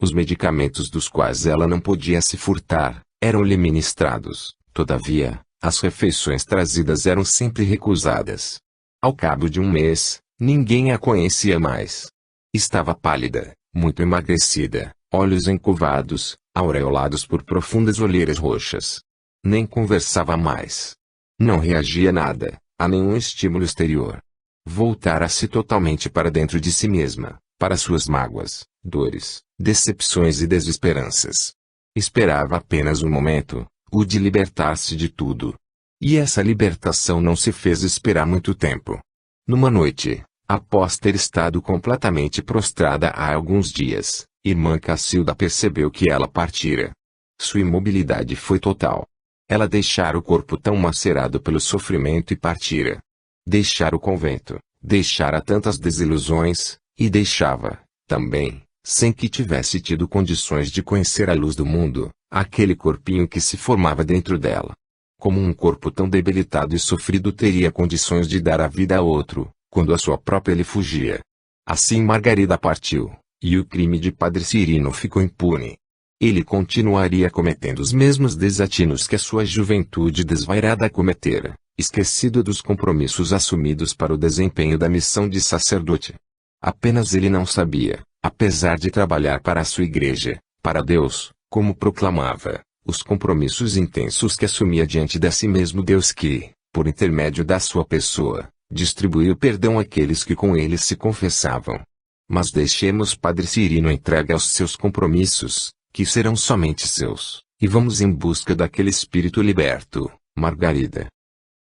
Os medicamentos dos quais ela não podia se furtar, eram-lhe ministrados, todavia, as refeições trazidas eram sempre recusadas. Ao cabo de um mês, ninguém a conhecia mais. Estava pálida, muito emagrecida, olhos encurvados, aureolados por profundas olheiras roxas. Nem conversava mais. Não reagia a nada, a nenhum estímulo exterior. Voltara-se totalmente para dentro de si mesma, para suas mágoas, dores, decepções e desesperanças. Esperava apenas um momento, o de libertar-se de tudo. E essa libertação não se fez esperar muito tempo. Numa noite, após ter estado completamente prostrada há alguns dias, irmã Cacilda percebeu que ela partira. Sua imobilidade foi total. Ela deixara o corpo tão macerado pelo sofrimento e partira. Deixara o convento, deixara tantas desilusões, e deixava, também, sem que tivesse tido condições de conhecer a luz do mundo, aquele corpinho que se formava dentro dela. Como um corpo tão debilitado e sofrido teria condições de dar a vida a outro, quando a sua própria lhe fugia. Assim Margarida partiu, e o crime de Padre Cirino ficou impune. Ele continuaria cometendo os mesmos desatinos que a sua juventude desvairada cometera, esquecido dos compromissos assumidos para o desempenho da missão de sacerdote. Apenas ele não sabia, apesar de trabalhar para a sua igreja, para Deus, como proclamava, os compromissos intensos que assumia diante de si mesmo Deus que, por intermédio da sua pessoa, distribuiu perdão àqueles que com ele se confessavam. Mas deixemos Padre Cirino entregue aos seus compromissos, que serão somente seus, e vamos em busca daquele espírito liberto, Margarida.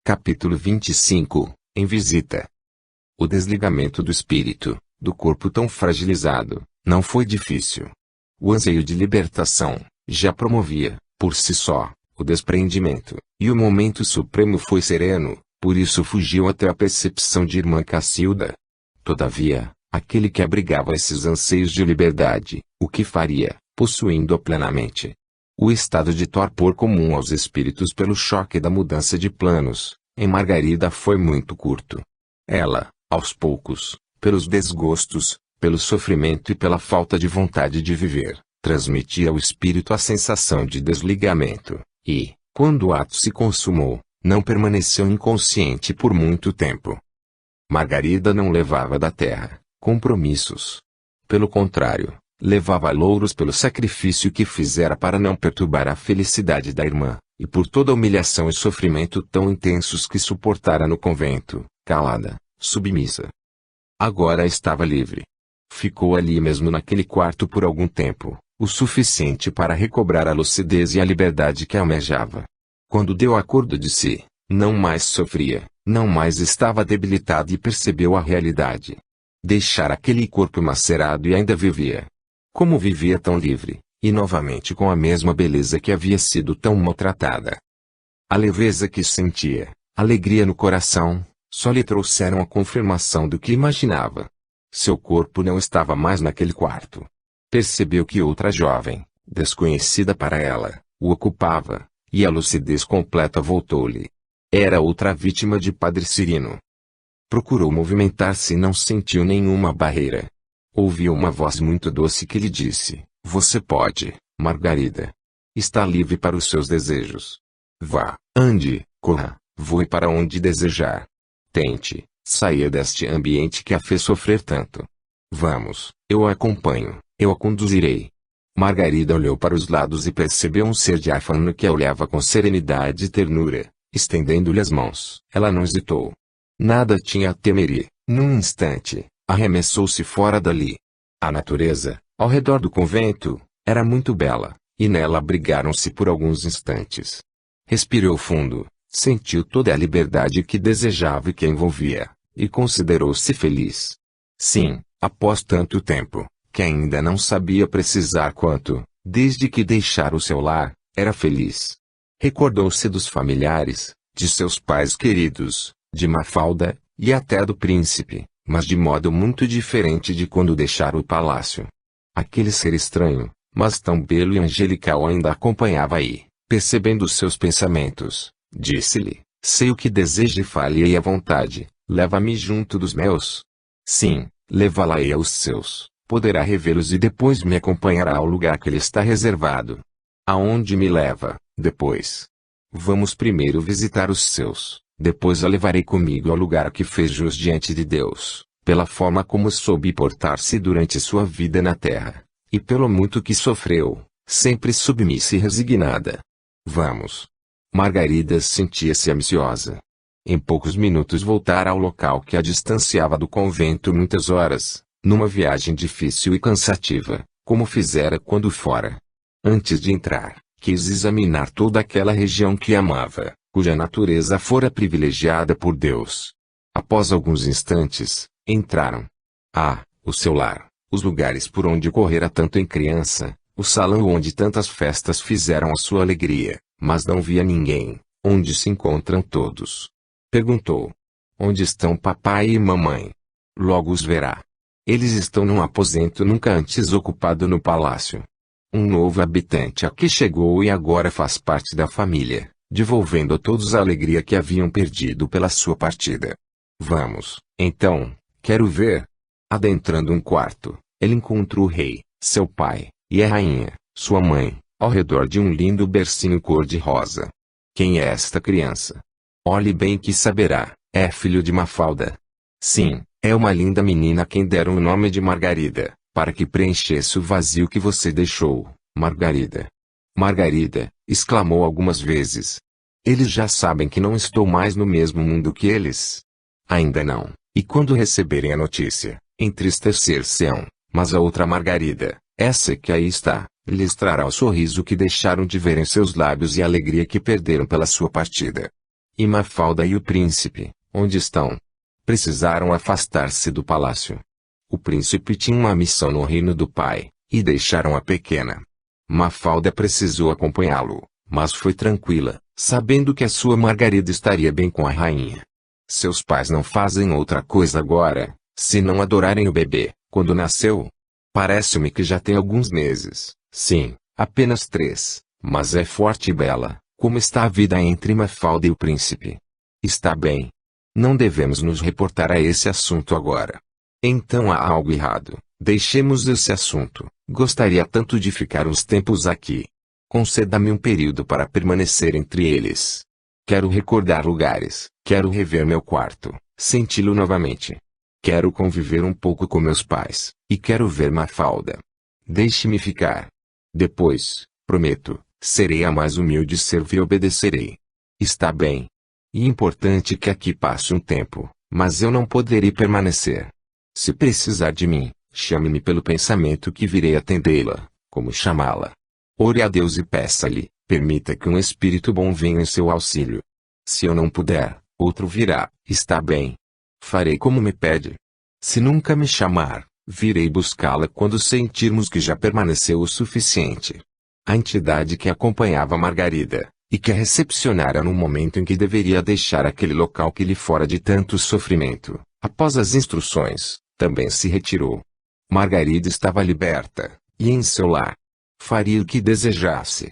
Capítulo 25, em visita. O desligamento do espírito, do corpo tão fragilizado, não foi difícil. O anseio de libertação, já promovia, por si só, o desprendimento, e o momento supremo foi sereno, Por isso fugiu até a percepção de irmã Cacilda. Todavia, aquele que abrigava esses anseios de liberdade, o que faria, possuindo-a plenamente? O estado de torpor comum aos espíritos pelo choque da mudança de planos, em Margarida foi muito curto. Ela, aos poucos, pelos desgostos, pelo sofrimento e pela falta de vontade de viver, transmitia ao espírito a sensação de desligamento, e, quando o ato se consumou, não permaneceu inconsciente por muito tempo. Margarida não levava da terra compromissos. Pelo contrário, levava louros pelo sacrifício que fizera para não perturbar a felicidade da irmã, e por toda a humilhação e sofrimento tão intensos que suportara no convento, calada, submissa. Agora estava livre. Ficou ali mesmo naquele quarto por algum tempo, o suficiente para recobrar a lucidez e a liberdade que almejava. Quando deu acordo de si, não mais sofria, não mais estava debilitada e percebeu a realidade. Deixara aquele corpo macerado e ainda vivia. Como vivia tão livre, e novamente com a mesma beleza que havia sido tão maltratada. A leveza que sentia, a alegria no coração, só lhe trouxeram a confirmação do que imaginava. Seu corpo não estava mais naquele quarto. Percebeu que outra jovem, desconhecida para ela, o ocupava, e a lucidez completa voltou-lhe. Era outra vítima de Padre Cirino. Procurou movimentar-se e não sentiu nenhuma barreira. Ouviu uma voz muito doce que lhe disse: "Você pode, Margarida. Está livre para os seus desejos. Vá, ande, corra, voe para onde desejar. Tente, saia deste ambiente que a fez sofrer tanto. Vamos, eu a acompanho, eu a conduzirei." Margarida olhou para os lados e percebeu um ser diáfano que a olhava com serenidade e ternura, estendendo-lhe as mãos. Ela não hesitou. Nada tinha a temer e, num instante, arremessou-se fora dali. A natureza, ao redor do convento, era muito bela, e nela abrigaram-se por alguns instantes. Respirou fundo, sentiu toda a liberdade que desejava e que a envolvia, e considerou-se feliz. Sim, após tanto tempo, que ainda não sabia precisar quanto, desde que deixara o seu lar, era feliz. Recordou-se dos familiares, de seus pais queridos, de Mafalda, e até do príncipe, mas de modo muito diferente de quando deixara o palácio. Aquele ser estranho, mas tão belo e angelical ainda acompanhava aí, percebendo seus pensamentos. Disse-lhe: "Sei o que deseja e fale-ei à vontade, leva-me junto dos meus." "Sim, levá-la-ei aos seus, poderá revê-los e depois me acompanhará ao lugar que lhe está reservado." "Aonde me leva, depois?" "Vamos primeiro visitar os seus, depois a levarei comigo ao lugar que fez jus diante de Deus, pela forma como soube portar-se durante sua vida na terra, e pelo muito que sofreu, sempre submissa e resignada. Vamos." Margarida sentia-se ambiciosa. Em poucos minutos voltara ao local que a distanciava do convento muitas horas, numa viagem difícil e cansativa, como fizera quando fora. Antes de entrar, quis examinar toda aquela região que amava, cuja natureza fora privilegiada por Deus. Após alguns instantes, entraram. O seu lar, os lugares por onde correra tanto em criança, o salão onde tantas festas fizeram a sua alegria, mas não via ninguém. "Onde se encontram todos?" perguntou. "Onde estão papai e mamãe?" "Logo os verá. Eles estão num aposento nunca antes ocupado no palácio. Um novo habitante aqui chegou e agora faz parte da família, devolvendo a todos a alegria que haviam perdido pela sua partida. Vamos, então, quero ver." Adentrando um quarto, ele encontrou o rei, seu pai, e a rainha, sua mãe, ao redor de um lindo bercinho cor-de-rosa. "Quem é esta criança?" "Olhe bem que saberá, é filho de Mafalda." "Sim, é uma linda menina a quem deram o nome de Margarida, para que preenchesse o vazio que você deixou, Margarida." "Margarida", exclamou algumas vezes. "Eles já sabem que não estou mais no mesmo mundo que eles?" "Ainda não, e quando receberem a notícia, entristecer-se-ão, mas a outra Margarida, essa que aí está, lhes trará o sorriso que deixaram de ver em seus lábios e a alegria que perderam pela sua partida." "E Mafalda e o príncipe, onde estão?" "Precisaram afastar-se do palácio. O príncipe tinha uma missão no reino do pai, e deixaram a pequena. Mafalda precisou acompanhá-lo, mas foi tranquila, sabendo que a sua Margarida estaria bem com a rainha." Seus pais não fazem outra coisa agora, se não adorarem o bebê, quando nasceu. Parece-me que já tem alguns meses, sim, apenas 3, mas é forte e bela. Como está a vida entre Mafalda e o príncipe? Está bem. Não devemos nos reportar a esse assunto agora. Então há algo errado. Deixemos esse assunto. Gostaria tanto de ficar uns tempos aqui. Conceda-me um período para permanecer entre eles. Quero recordar lugares. Quero rever meu quarto, senti-lo novamente. Quero conviver um pouco com meus pais, e quero ver Mafalda. Deixe-me ficar. Depois, prometo, serei a mais humilde serva e obedecerei. Está bem. E importante que aqui passe um tempo, mas eu não poderei permanecer. Se precisar de mim, chame-me pelo pensamento que virei atendê-la, como chamá-la. Ore a Deus e peça-lhe, permita que um espírito bom venha em seu auxílio. Se eu não puder, outro virá, está bem. Farei como me pede. Se nunca me chamar, virei buscá-la quando sentirmos que já permaneceu o suficiente. A entidade que acompanhava Margarida, e que a recepcionara no momento em que deveria deixar aquele local que lhe fora de tanto sofrimento, após as instruções, também se retirou. Margarida estava liberta, e em seu lar. Faria o que desejasse.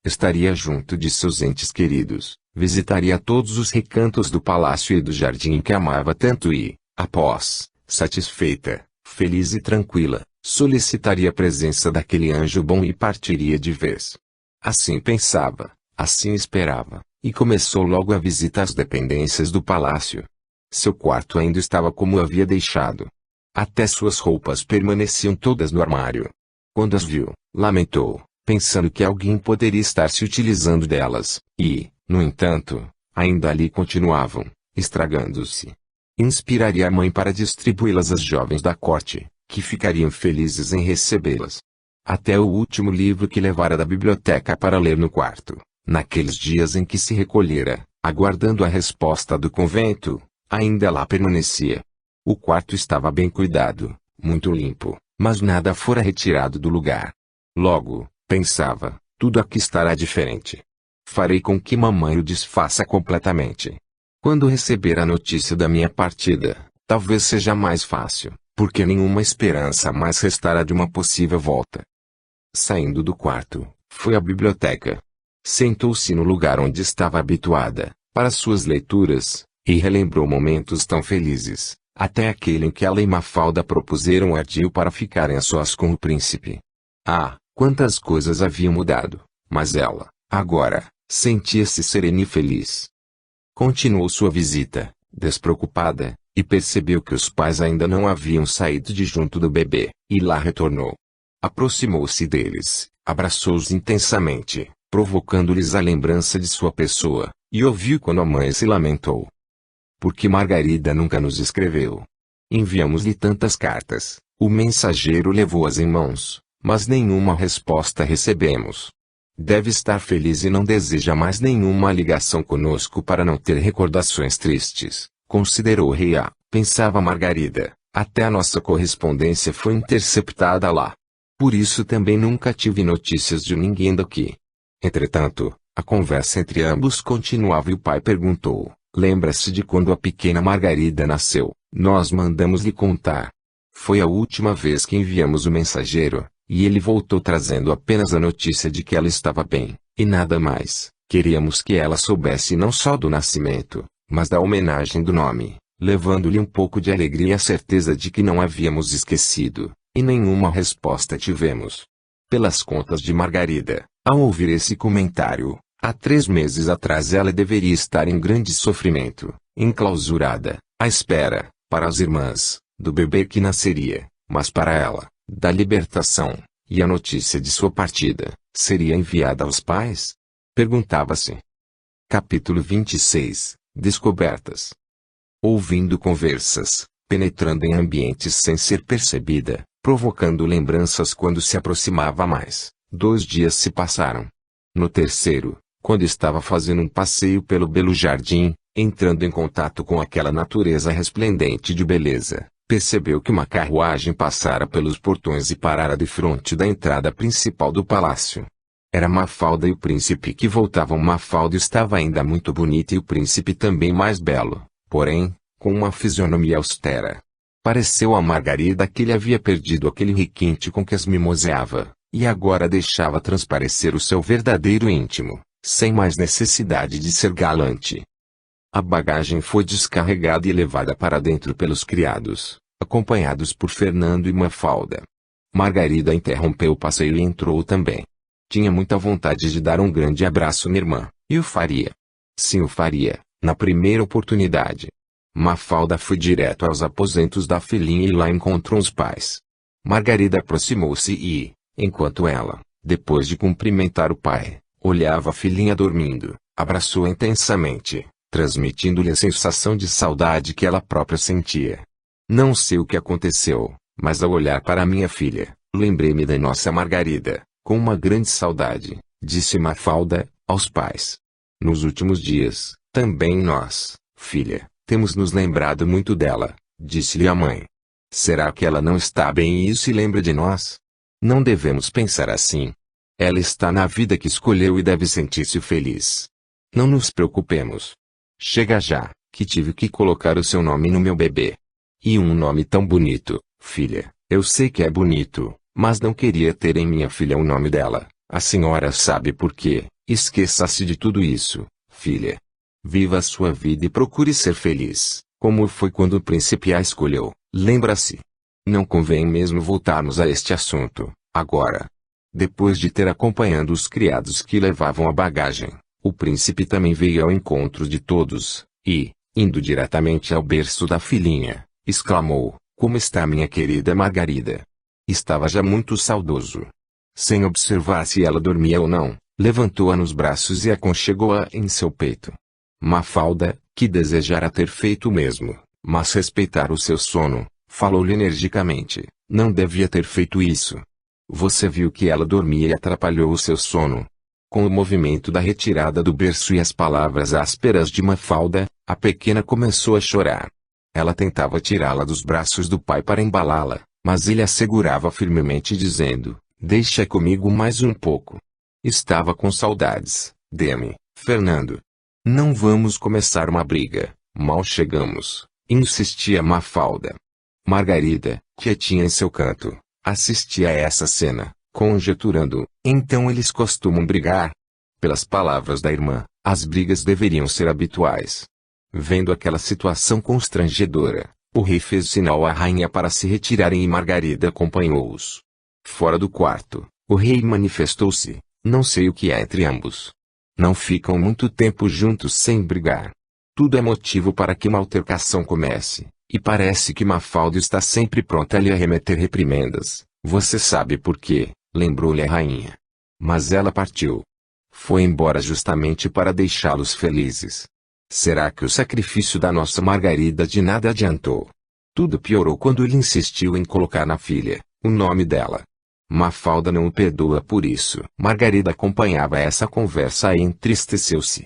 Estaria junto de seus entes queridos, visitaria todos os recantos do palácio e do jardim que amava tanto e, após, satisfeita, feliz e tranquila, solicitaria a presença daquele anjo bom e partiria de vez. Assim pensava, assim esperava, e começou logo a visita às dependências do palácio. Seu quarto ainda estava como o havia deixado. Até suas roupas permaneciam todas no armário. Quando as viu, lamentou, pensando que alguém poderia estar se utilizando delas, e, no entanto, ainda ali continuavam, estragando-se. Inspiraria a mãe para distribuí-las às jovens da corte, que ficariam felizes em recebê-las. Até o último livro que levara da biblioteca para ler no quarto, naqueles dias em que se recolhera, aguardando a resposta do convento, ainda lá permanecia. O quarto estava bem cuidado, muito limpo, mas nada fora retirado do lugar. Logo, pensava, tudo aqui estará diferente. Farei com que mamãe o desfaça completamente. Quando receber a notícia da minha partida, talvez seja mais fácil, porque nenhuma esperança mais restará de uma possível volta. Saindo do quarto, foi à biblioteca. Sentou-se no lugar onde estava habituada, para suas leituras, e relembrou momentos tão felizes, até aquele em que ela e Mafalda propuseram um ardil para ficarem a sós com o príncipe. Ah, quantas coisas haviam mudado, mas ela, agora, sentia-se serena e feliz. Continuou sua visita, despreocupada, e percebeu que os pais ainda não haviam saído de junto do bebê, e lá retornou. Aproximou-se deles, abraçou-os intensamente, provocando-lhes a lembrança de sua pessoa, e ouviu quando a mãe se lamentou. Porque Margarida nunca nos escreveu. Enviamos-lhe tantas cartas, o mensageiro levou-as em mãos, mas nenhuma resposta recebemos. Deve estar feliz e não deseja mais nenhuma ligação conosco para não ter recordações tristes, considerou Ria, pensava Margarida, até a nossa correspondência foi interceptada lá. Por isso também nunca tive notícias de ninguém daqui. Entretanto, a conversa entre ambos continuava e o pai perguntou, lembra-se de quando a pequena Margarida nasceu? Nós mandamos lhe contar. Foi a última vez que enviamos o mensageiro, e ele voltou trazendo apenas a notícia de que ela estava bem, e nada mais. Queríamos que ela soubesse não só do nascimento, mas da homenagem do nome, levando-lhe um pouco de alegria e a certeza de que não havíamos esquecido, e nenhuma resposta tivemos. Pelas contas de Margarida, ao ouvir esse comentário, há 3 meses atrás ela deveria estar em grande sofrimento, enclausurada, à espera, para as irmãs, do bebê que nasceria, mas para ela, da libertação, e a notícia de sua partida, seria enviada aos pais? Perguntava-se. Capítulo 26, Descobertas. Ouvindo conversas, penetrando em ambientes sem ser percebida, provocando lembranças quando se aproximava mais, 2 dias se passaram. No terceiro, quando estava fazendo um passeio pelo belo jardim, entrando em contato com aquela natureza resplendente de beleza, percebeu que uma carruagem passara pelos portões e parara defronte da entrada principal do palácio. Era Mafalda e o príncipe que voltavam. Mafalda estava ainda muito bonita e o príncipe também mais belo, porém, com uma fisionomia austera. Pareceu a Margarida que ele havia perdido aquele requinte com que as mimoseava, e agora deixava transparecer o seu verdadeiro íntimo, sem mais necessidade de ser galante. A bagagem foi descarregada e levada para dentro pelos criados, acompanhados por Fernando e Mafalda. Margarida interrompeu o passeio e entrou também. Tinha muita vontade de dar um grande abraço na irmã, e o faria. Sim, o faria, na primeira oportunidade. Mafalda foi direto aos aposentos da filhinha e lá encontrou os pais. Margarida aproximou-se e, enquanto ela, depois de cumprimentar o pai, olhava a filhinha dormindo, abraçou intensamente, transmitindo-lhe a sensação de saudade que ela própria sentia. Não sei o que aconteceu, mas ao olhar para minha filha, lembrei-me da nossa Margarida, com uma grande saudade, disse Mafalda, aos pais. Nos últimos dias, também nós, filha, temos nos lembrado muito dela, disse-lhe a mãe. Será que ela não está bem e se lembra de nós? Não devemos pensar assim. Ela está na vida que escolheu e deve sentir-se feliz. Não nos preocupemos. Chega já, que tive que colocar o seu nome no meu bebê. E um nome tão bonito, filha, eu sei que é bonito, mas não queria ter em minha filha o nome dela. A senhora sabe por quê. Esqueça-se de tudo isso, filha. Viva a sua vida e procure ser feliz, como foi quando o príncipe a escolheu. Lembra-se? Não convém mesmo voltarmos a este assunto, agora. Depois de ter acompanhado os criados que levavam a bagagem, o príncipe também veio ao encontro de todos, e, indo diretamente ao berço da filhinha, exclamou, como está minha querida Margarida? Estava já muito saudoso. Sem observar se ela dormia ou não, levantou-a nos braços e aconchegou-a em seu peito. Mafalda, que desejara ter feito o mesmo, mas respeitar o seu sono, falou-lhe energicamente, não devia ter feito isso. Você viu que ela dormia e atrapalhou o seu sono. Com o movimento da retirada do berço e as palavras ásperas de Mafalda, a pequena começou a chorar. Ela tentava tirá-la dos braços do pai para embalá-la, mas ele a segurava firmemente dizendo, deixa comigo mais um pouco. Estava com saudades, dê-me, Fernando. Não vamos começar uma briga, mal chegamos, insistia Mafalda. Margarida, quietinha em seu canto, assistia a essa cena, conjecturando, então eles costumam brigar? Pelas palavras da irmã, as brigas deveriam ser habituais. Vendo aquela situação constrangedora, o rei fez sinal à rainha para se retirarem e Margarida acompanhou-os. Fora do quarto, o rei manifestou-se, não sei o que há entre ambos. Não ficam muito tempo juntos sem brigar. Tudo é motivo para que uma altercação comece, e parece que Mafalda está sempre pronta a lhe arremeter reprimendas. Você sabe por quê, lembrou-lhe a rainha. Mas ela partiu. Foi embora justamente para deixá-los felizes. Será que o sacrifício da nossa Margarida de nada adiantou? Tudo piorou quando ele insistiu em colocar na filha o nome dela. Mafalda não o perdoa por isso. Margarida acompanhava essa conversa e entristeceu-se.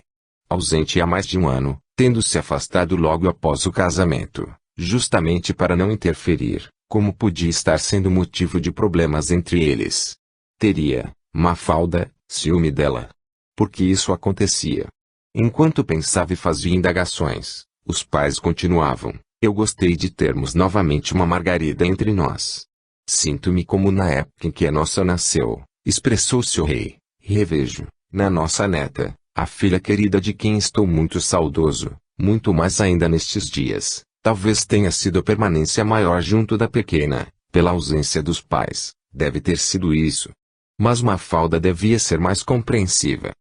Ausente há mais de um ano, tendo se afastado logo após o casamento, justamente para não interferir, como podia estar sendo motivo de problemas entre eles. Teria, Mafalda, ciúme dela. Por que isso acontecia? Enquanto pensava e fazia indagações, os pais continuavam, eu gostei de termos novamente uma Margarida entre nós. Sinto-me como na época em que a nossa nasceu, expressou-se o rei, revejo, na nossa neta, a filha querida de quem estou muito saudoso, muito mais ainda nestes dias, talvez tenha sido a permanência maior junto da pequena, pela ausência dos pais, deve ter sido isso. Mas Mafalda devia ser mais compreensiva.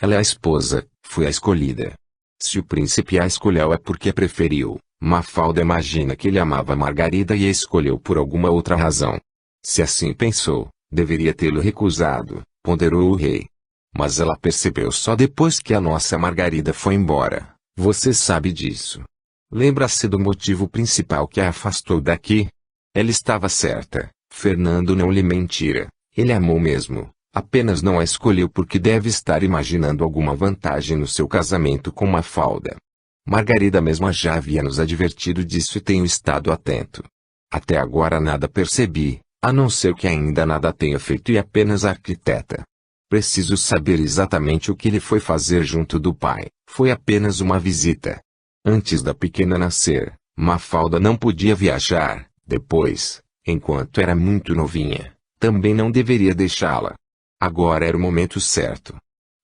Ela é a esposa, foi a escolhida. Se o príncipe a escolheu é porque a preferiu. Mafalda imagina que ele amava Margarida e a escolheu por alguma outra razão. Se assim pensou, deveria tê-lo recusado, ponderou o rei. Mas ela percebeu só depois que a nossa Margarida foi embora. Você sabe disso. Lembra-se do motivo principal que a afastou daqui? Ela estava certa, Fernando não lhe mentira. Ele amou mesmo, apenas não a escolheu porque deve estar imaginando alguma vantagem no seu casamento com Mafalda. Margarida mesma já havia nos advertido disso e tenho estado atento. Até agora nada percebi, a não ser que ainda nada tenha feito e apenas arquiteta. Preciso saber exatamente o que ele foi fazer junto do pai. Foi apenas uma visita. Antes da pequena nascer, Mafalda não podia viajar. Depois, enquanto era muito novinha, também não deveria deixá-la. Agora era o momento certo.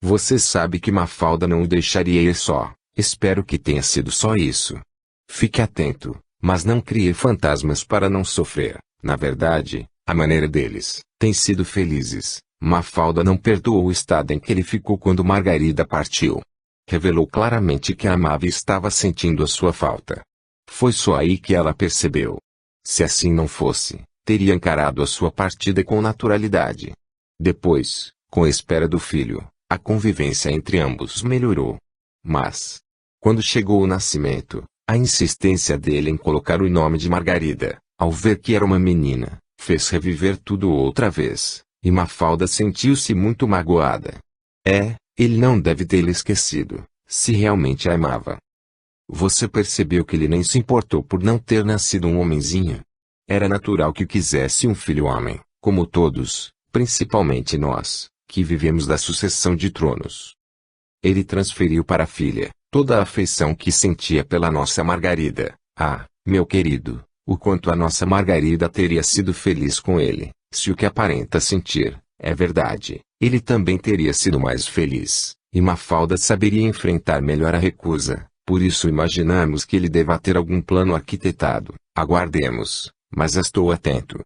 Você sabe que Mafalda não o deixaria ir só. Espero que tenha sido só isso. Fique atento, mas não crie fantasmas para não sofrer. Na verdade, a maneira deles tem sido felizes. Mafalda não perdoou o estado em que ele ficou quando Margarida partiu. Revelou claramente que a amava e estava sentindo a sua falta. Foi só aí que ela percebeu. Se assim não fosse, teria encarado a sua partida com naturalidade. Depois, com a espera do filho, a convivência entre ambos melhorou. Mas, quando chegou o nascimento, a insistência dele em colocar o nome de Margarida, ao ver que era uma menina, fez reviver tudo outra vez, e Mafalda sentiu-se muito magoada. Ele não deve tê-la esquecido, se realmente a amava. Você percebeu que ele nem se importou por não ter nascido um homenzinho? Era natural que quisesse um filho homem, como todos, principalmente nós, que vivemos da sucessão de tronos. Ele transferiu para a filha toda a afeição que sentia pela nossa Margarida. Ah, meu querido, o quanto a nossa Margarida teria sido feliz com ele, se o que aparenta sentir é verdade, ele também teria sido mais feliz, e Mafalda saberia enfrentar melhor a recusa. Por isso imaginamos que ele deva ter algum plano arquitetado. Aguardemos, mas estou atento.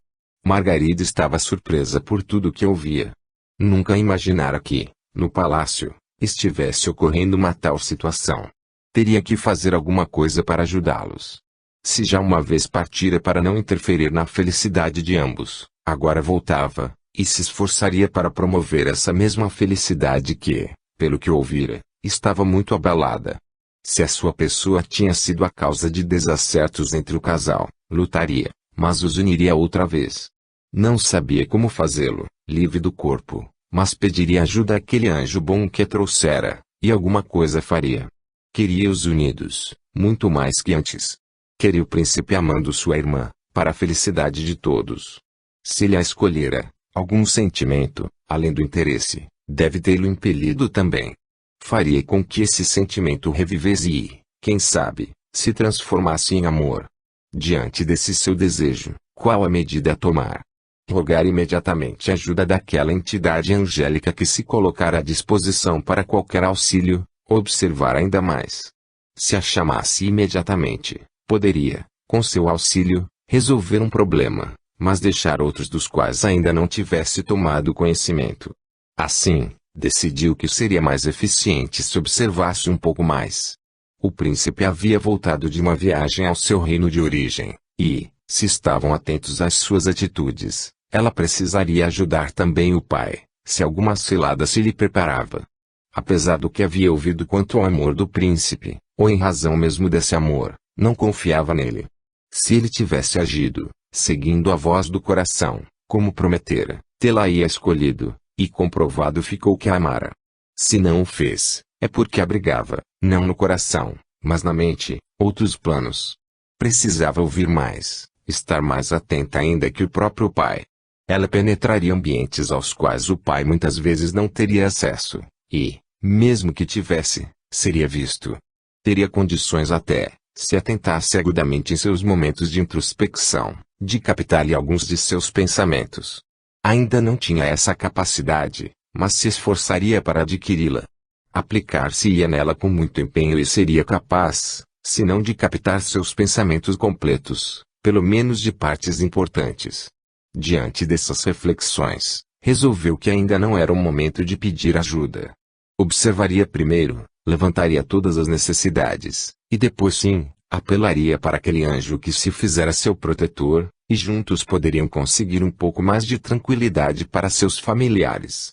Margarida estava surpresa por tudo que ouvia. Nunca imaginara que, no palácio, estivesse ocorrendo uma tal situação. Teria que fazer alguma coisa para ajudá-los. Se já uma vez partira para não interferir na felicidade de ambos, agora voltava, e se esforçaria para promover essa mesma felicidade que, pelo que ouvira, estava muito abalada. Se a sua pessoa tinha sido a causa de desacertos entre o casal, lutaria, mas os uniria outra vez. Não sabia como fazê-lo, livre do corpo, mas pediria ajuda àquele anjo bom que a trouxera, e alguma coisa faria. Queria-os unidos, muito mais que antes. Queria o príncipe amando sua irmã, para a felicidade de todos. Se ele a escolhera, algum sentimento, além do interesse, deve tê-lo impelido também. Faria com que esse sentimento revivesse e, quem sabe, se transformasse em amor. Diante desse seu desejo, qual a medida a tomar? Rogar imediatamente a ajuda daquela entidade angélica que se colocara à disposição para qualquer auxílio, observar ainda mais. Se a chamasse imediatamente, poderia, com seu auxílio, resolver um problema, mas deixar outros dos quais ainda não tivesse tomado conhecimento. Assim, decidiu que seria mais eficiente se observasse um pouco mais. O príncipe havia voltado de uma viagem ao seu reino de origem, e, se estavam atentos às suas atitudes, ela precisaria ajudar também o pai, se alguma cilada se lhe preparava. Apesar do que havia ouvido quanto ao amor do príncipe, ou em razão mesmo desse amor, não confiava nele. Se ele tivesse agido, seguindo a voz do coração, como prometera, tê-la-ia escolhido, e comprovado ficou que a amara. Se não o fez, é porque abrigava, não no coração, mas na mente, outros planos. Precisava ouvir mais, estar mais atenta ainda que o próprio pai. Ela penetraria ambientes aos quais o pai muitas vezes não teria acesso, e, mesmo que tivesse, seria visto. Teria condições até, se atentasse agudamente em seus momentos de introspecção, de captar-lhe alguns de seus pensamentos. Ainda não tinha essa capacidade, mas se esforçaria para adquiri-la. Aplicar-se-ia nela com muito empenho e seria capaz, se não de captar seus pensamentos completos, pelo menos de partes importantes. Diante dessas reflexões, resolveu que ainda não era o momento de pedir ajuda. Observaria primeiro, levantaria todas as necessidades, e depois sim, apelaria para aquele anjo que se fizera seu protetor, e juntos poderiam conseguir um pouco mais de tranquilidade para seus familiares.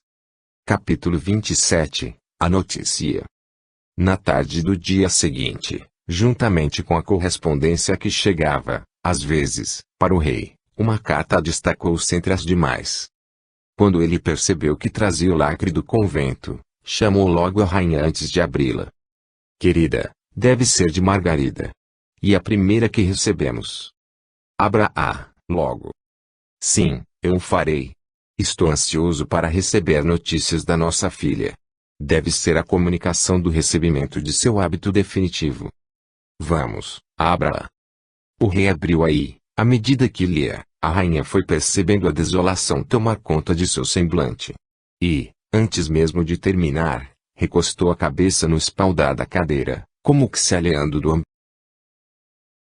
Capítulo 27 – A notícia. Na tarde do dia seguinte, juntamente com a correspondência que chegava, às vezes, para o rei, uma carta destacou-se entre as demais. Quando ele percebeu que trazia o lacre do convento, chamou logo a rainha antes de abri-la. Querida, deve ser de Margarida. E a primeira que recebemos. Abra-a, logo. Sim, eu o farei. Estou ansioso para receber notícias da nossa filha. Deve ser a comunicação do recebimento de seu hábito definitivo. Vamos, abra-a. O rei abriu aí. À medida que lia, a rainha foi percebendo a desolação tomar conta de seu semblante. E, antes mesmo de terminar, recostou a cabeça no espaldar da cadeira, como que se alheando do